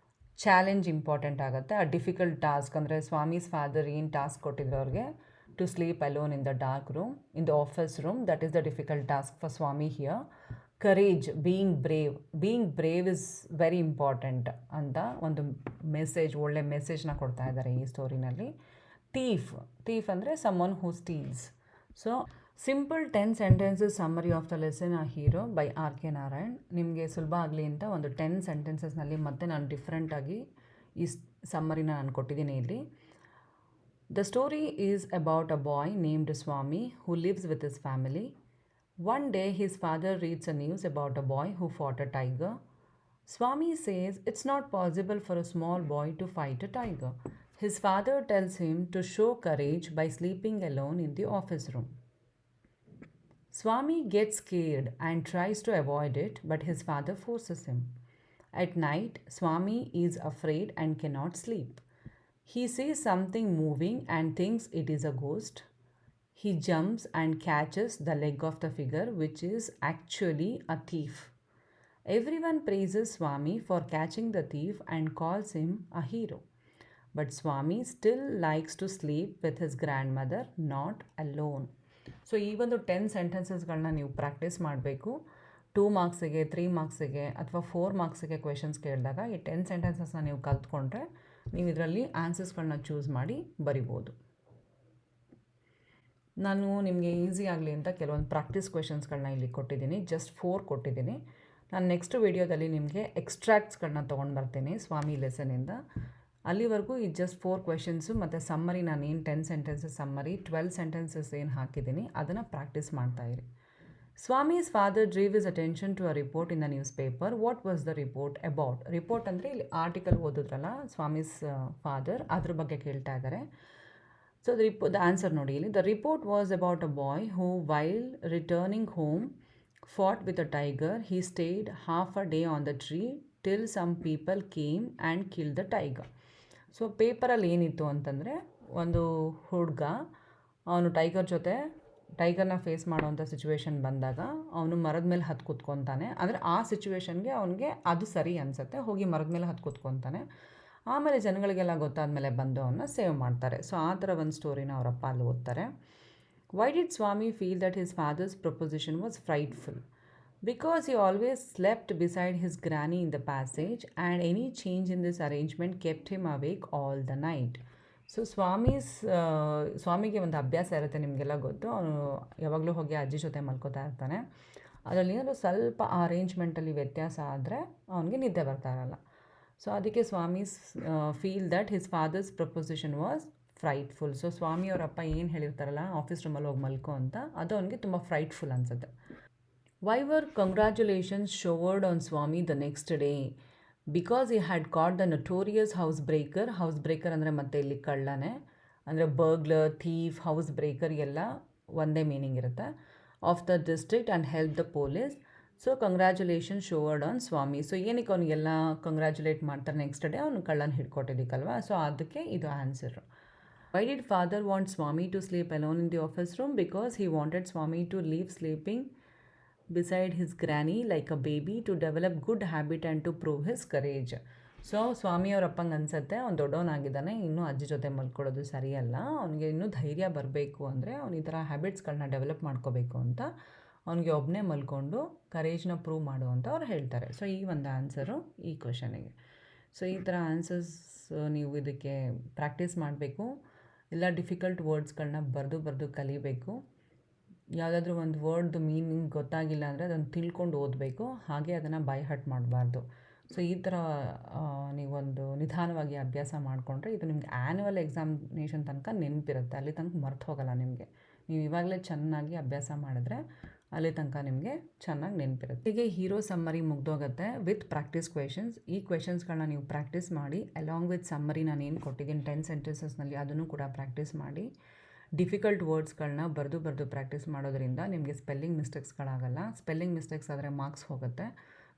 Challenge important ಆಗುತ್ತೆ. ಆ ಡಿಫಿಕಲ್ಟ್ ಟಾಸ್ಕ್ ಅಂದರೆ ಸ್ವಾಮೀಸ್ ಫಾದರ್ ಏನು ಟಾಸ್ಕ್ ಕೊಟ್ಟಿದ್ರು ಅವ್ರಿಗೆ, to sleep alone in the dark room, in the office room, that is the difficult task for Swami here. Courage, being brave is very important ಅಂತ ಒಂದು message, ಒಳ್ಳೆ ಮೆಸೇಜ್ನ ಕೊಡ್ತಾ ಇದ್ದಾರೆ ಈ ಸ್ಟೋರಿನಲ್ಲಿ. ಥೀಫ್ ಅಂದರೆ someone who steals. So simple 10 sentences summary of the lesson a hero by R K Narayan. ನಿಮಗೆ ಸುಲಭ ಆಗಲಿ ಅಂತ ಒಂದು 10 sentencesನಲ್ಲಿ ಮತ್ತೆ ನಾನು ಡಿಫ್ರೆಂಟಾಗಿ ಈ ಸಮ್ಮರಿನ ನಾನು ಕೊಟ್ಟಿದ್ದೀನಿ ಇಲ್ಲಿ. The story is about a boy named Swami who lives with his family. One day his father reads a news about a boy who fought a tiger. Swami says it's not possible for a small boy to fight a tiger. His father tells him to show courage by sleeping alone in the office room. Swami gets scared and tries to avoid it, but his father forces him. At night, Swami is afraid and cannot sleep. He sees something moving and thinks it is a ghost. He jumps and catches the leg of the figure, which is actually a thief. Everyone praises Swami for catching the thief and calls him a hero. But Swami still likes to sleep with his grandmother, not alone. So ಈ ಒಂದು 10 sentencesಗಳನ್ನ ನೀವು practice ಮಾಡಬೇಕು. 2 ಮಾರ್ಕ್ಸಿಗೆ, 3 ಮಾರ್ಕ್ಸಿಗೆ ಅಥವಾ 4 ಮಾರ್ಕ್ಸಿಗೆ questions ಕೇಳಿದಾಗ ಈ 10 sentencesನ ನೀವು ಕಲ್ತ್ಕೊಂಡ್ರೆ ನೀವು ಇದರಲ್ಲಿ ಆನ್ಸರ್ಸ್ಗಳನ್ನ ಚೂಸ್ ಮಾಡಿ ಬರಿಬೋದು. ನಾನು ನಿಮಗೆ ಈಸಿ ಆಗಲಿ ಅಂತ ಕೆಲವೊಂದು ಪ್ರಾಕ್ಟೀಸ್ ಕ್ವೆಶನ್ಸ್ಗಳನ್ನ ಇಲ್ಲಿ ಕೊಟ್ಟಿದ್ದೀನಿ. ಜಸ್ಟ್ 4 ಕೊಟ್ಟಿದ್ದೀನಿ. ನಾನು ನೆಕ್ಸ್ಟ್ ವೀಡಿಯೋದಲ್ಲಿ ನಿಮಗೆ ಎಕ್ಸ್ಟ್ರಾಕ್ಟ್ಸ್ಗಳನ್ನ ತೊಗೊಂಡು ಬರ್ತೀನಿ ಸ್ವಾಮಿ ಲೆಸನಿಂದ. ಅಲ್ಲಿವರೆಗೂ ಈ ಜಸ್ಟ್ 4 ಕ್ವೆಶನ್ಸು ಮತ್ತು ಸಮ್ಮರಿ, ನಾನು ಏನು 10 sentences ಸಮ್ಮರಿ, 12 sentences ಏನು ಹಾಕಿದ್ದೀನಿ ಅದನ್ನು ಪ್ರಾಕ್ಟೀಸ್ ಮಾಡ್ತಾಯಿರಿ. Swami's father drew his attention to a report in the newspaper. What was the report about? Report ಅಂದರೆ ಇಲ್ಲಿ ಆರ್ಟಿಕಲ್ ಓದಿದ್ರಲ್ಲ ಸ್ವಾಮೀಸ್ ಫಾದರ್, ಅದ್ರ ಬಗ್ಗೆ ಕೇಳ್ತಾ ಇದ್ದಾರೆ. ಸೊ ದ ಆನ್ಸರ್ ನೋಡಿ ಇಲ್ಲಿ. The report was about a boy who while returning home fought with a tiger. He stayed half a day on the tree till some people came and killed the tiger. So ಪೇಪರಲ್ಲಿ ಏನಿತ್ತು ಅಂತಂದರೆ, ಒಂದು ಹುಡುಗ ಅವನು ಟೈಗರ್ನ face ಮಾಡೋವಂಥ situation ಬಂದಾಗ ಅವನು ಮರದ ಮೇಲೆ ಹತ್ತು ಕೂತ್ಕೊತಾನೆ. ಅಂದರೆ ಆ ಸಿಚುವೇಶನ್ಗೆ ಅವನಿಗೆ ಅದು ಸರಿ ಅನಿಸುತ್ತೆ, ಹೋಗಿ ಮರದ ಮೇಲೆ ಹತ್ತು ಕೂತ್ಕೊತಾನೆ. ಆಮೇಲೆ ಜನಗಳಿಗೆಲ್ಲ ಗೊತ್ತಾದಮೇಲೆ ಬಂದು ಅವನ್ನ ಸೇವ್ ಮಾಡ್ತಾರೆ. ಸೊ ಆ ಥರ ಒಂದು ಸ್ಟೋರಿನ ಅವರಪ್ಪ ಅಲ್ಲಿ ಓದ್ತಾರೆ. Why did Swami feel that his father's proposition was frightful? Because he always slept beside his granny in the passage, and any change in this arrangement kept him awake all the night. So ಸ್ವಾಮಿಗೆ ಒಂದು ಅಭ್ಯಾಸ ಇರುತ್ತೆ, ನಿಮಗೆಲ್ಲ ಗೊತ್ತು. ಅವನು ಯಾವಾಗಲೂ ಹೋಗಿ ಅಜ್ಜಿ ಜೊತೆ ಮಲ್ಕೋತಾ ಇರ್ತಾನೆ. ಅದರಲ್ಲಿ ಏನಾದರೂ ಸ್ವಲ್ಪ ಅರೇಂಜ್ಮೆಂಟಲ್ಲಿ ವ್ಯತ್ಯಾಸ ಆದರೆ ಅವನಿಗೆ ನಿದ್ದೆ ಬರ್ತಾ ಇರಲ್ಲ. ಸೊ ಅದಕ್ಕೆ Swami's feel that his father's proposition was frightful. So ಸ್ವಾಮಿಯವರಪ್ಪ ಏನು ಹೇಳಿರ್ತಾರಲ್ಲ, ಆಫೀಸ್ ರೂಮಲ್ಲಿ ಹೋಗಿ ಮಲ್ಕೋ ಅಂತ, ಅದು ಅವನಿಗೆ ತುಂಬ ಫ್ರೈಟ್ಫುಲ್ ಅನಿಸುತ್ತೆ. Why were congratulations showered on Swami the next day? Because he had caught the notorious housebreaker. Housebreaker ಅಂದರೆ ಮತ್ತೆ ಇಲ್ಲಿ ಕಳ್ಳನೇ, ಅಂದರೆ ಬರ್ಗ್ಲರ್, ಥೀಫ್, ಹೌಸ್ಬ್ರೇಕರ್ ಎಲ್ಲ ಒಂದೇ ಮೀನಿಂಗ್ ಇರುತ್ತೆ, of the district and help the police. So congratulation showered on Swami. So ಏನಕ್ಕೆ ಅವನಿಗೆಲ್ಲ congratulate ಮಾಡ್ತಾರೆ ನೆಕ್ಸ್ಟ್ ಡೇ, ಅವನು ಕಳ್ಳನ ಹಿಡ್ಕೊಟ್ಟಿದ್ದಕ್ಕಲ್ವ. ಸೊ ಅದಕ್ಕೆ ಇದು answer. Why did father want Swami to sleep alone in the office room? Because he wanted Swami to leave sleeping beside his granny like a baby to develop good habit and to prove his courage. So ಸ್ವಾಮಿಯವರಪ್ಪಂಗೆ ಅನಿಸುತ್ತೆ, ಅವ್ನು ದೊಡ್ಡವನಾಗಿದ್ದಾನೆ, ಇನ್ನೂ ಅಜ್ಜಿ ಜೊತೆ ಮಲ್ಕೊಳ್ಳೋದು ಸರಿಯಲ್ಲ, ಅವನಿಗೆ ಇನ್ನೂ ಧೈರ್ಯ ಬರಬೇಕು ಅಂದರೆ ಅವ್ನು ಈ ಥರ ಹ್ಯಾಬಿಟ್ಸ್ಗಳನ್ನ ಡೆವಲಪ್ ಮಾಡ್ಕೋಬೇಕು ಅಂತ ಅವನಿಗೆ ಒಬ್ಬನೇ ಮಲ್ಕೊಂಡು ಕರೇಜ್ನ ಪ್ರೂವ್ ಮಾಡು ಅಂತ ಅವ್ರು ಹೇಳ್ತಾರೆ. ಸೊ ಈ ಒಂದು ಆನ್ಸರು ಈ ಕ್ವೆಶನಿಗೆ. ಸೊ ಈ ಥರ ಆನ್ಸರ್ಸ್ ನೀವು ಇದಕ್ಕೆ ಪ್ರಾಕ್ಟೀಸ್ ಮಾಡಬೇಕು. ಎಲ್ಲ ಡಿಫಿಕಲ್ಟ್ ವರ್ಡ್ಸ್ಗಳನ್ನ ಬರೆದು ಕಲಿಬೇಕು. ಯಾವುದಾದ್ರೂ ಒಂದು ವರ್ಡ್ದು ಮೀನಿಂಗ್ ಗೊತ್ತಾಗಿಲ್ಲ ಅಂದರೆ ಅದನ್ನು ತಿಳ್ಕೊಂಡು ಓದಬೇಕು, ಹಾಗೆ ಅದನ್ನು ಬೈ ಹರ್ಟ್ ಮಾಡಬಾರ್ದು. ಸೊ ಈ ಥರ ನೀವೊಂದು ನಿಧಾನವಾಗಿ ಅಭ್ಯಾಸ ಮಾಡಿಕೊಂಡ್ರೆ ಇದು ನಿಮ್ಗೆ ಆ್ಯನ್ಯುವಲ್ ಎಕ್ಸಾಮಿನೇಷನ್ ತನಕ ನೆನಪಿರುತ್ತೆ, ಅಲ್ಲಿ ತನಕ ಮರ್ತು ಹೋಗಲ್ಲ ನಿಮಗೆ. ನೀವು ಇವಾಗಲೇ ಚೆನ್ನಾಗಿ ಅಭ್ಯಾಸ ಮಾಡಿದ್ರೆ ಅಲ್ಲಿ ತನಕ ನಿಮಗೆ ಚೆನ್ನಾಗಿ ನೆನಪಿರುತ್ತೆ. ಹೀಗೆ ಹೀರೋ ಸಮ್ಮರಿ ಮುಗ್ದೋಗುತ್ತೆ ವಿತ್ ಪ್ರಾಕ್ಟೀಸ್ ಕ್ವೆಶನ್ಸ್. ಈ ಕ್ವೆಶನ್ಸ್ಗಳನ್ನ ನೀವು ಪ್ರಾಕ್ಟೀಸ್ ಮಾಡಿ, ಅಲಾಂಗ್ ವಿತ್ ಸಮ್ಮರಿ ನಾನು ಏನು ಕೊಟ್ಟಿದ್ದೀನಿ 10 ಸೆಂಟೆನ್ಸಸ್ನಲ್ಲಿ ಅದನ್ನು ಕೂಡ ಪ್ರಾಕ್ಟೀಸ್ ಮಾಡಿ. ಡಿಫಿಕಲ್ಟ್ ವರ್ಡ್ಸ್ಗಳನ್ನ ಬರೆದು ಪ್ರಾಕ್ಟೀಸ್ ಮಾಡೋದ್ರಿಂದ ನಿಮಗೆ ಸ್ಪೆಲ್ಲಿಂಗ್ ಮಿಸ್ಟೇಕ್ಸ್ಗಳಾಗಲ್ಲ. ಸ್ಪೆಲ್ಲಿಂಗ್ ಮಿಸ್ಟೇಕ್ಸ್ ಆದರೆ ಮಾರ್ಕ್ಸ್ ಹೋಗುತ್ತೆ.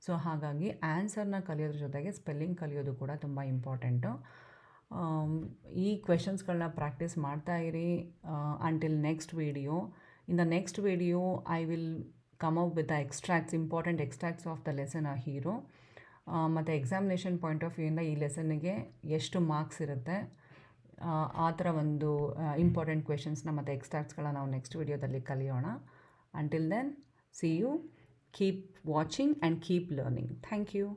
ಸೊ ಹಾಗಾಗಿ ಆನ್ಸರ್ನ ಕಲಿಯೋದ್ರ ಜೊತೆಗೆ ಸ್ಪೆಲ್ಲಿಂಗ್ ಕಲಿಯೋದು ಕೂಡ ತುಂಬ ಇಂಪಾರ್ಟೆಂಟು. ಈ ಕ್ವೆಶನ್ಸ್ಗಳನ್ನ ಪ್ರಾಕ್ಟೀಸ್ ಮಾಡ್ತಾಯಿರಿ until next video. In the next video I will come up with the extracts, important extracts of the lesson a hero. ಮತ್ತು ಎಕ್ಸಾಮಿನೇಷನ್ ಪಾಯಿಂಟ್ ಆಫ್ ವ್ಯೂಯಿಂದ ಈ ಲೆಸನ್ನಿಗೆ ಎಷ್ಟು ಮಾರ್ಕ್ಸ್ ಇರುತ್ತೆ, ಆ ಥರ ಒಂದು ಇಂಪಾರ್ಟೆಂಟ್ ಕ್ವೆಶನ್ಸ್ನ ಮತ್ತು ಎಕ್ಸ್ಟ್ರಾಕ್ಟ್ಸ್ಗಳನ್ನ ನಾವು ನೆಕ್ಸ್ಟ್ ವೀಡಿಯೋದಲ್ಲಿ ಕಲಿಯೋಣ. Until then, see you, keep watching and keep learning. Thank you.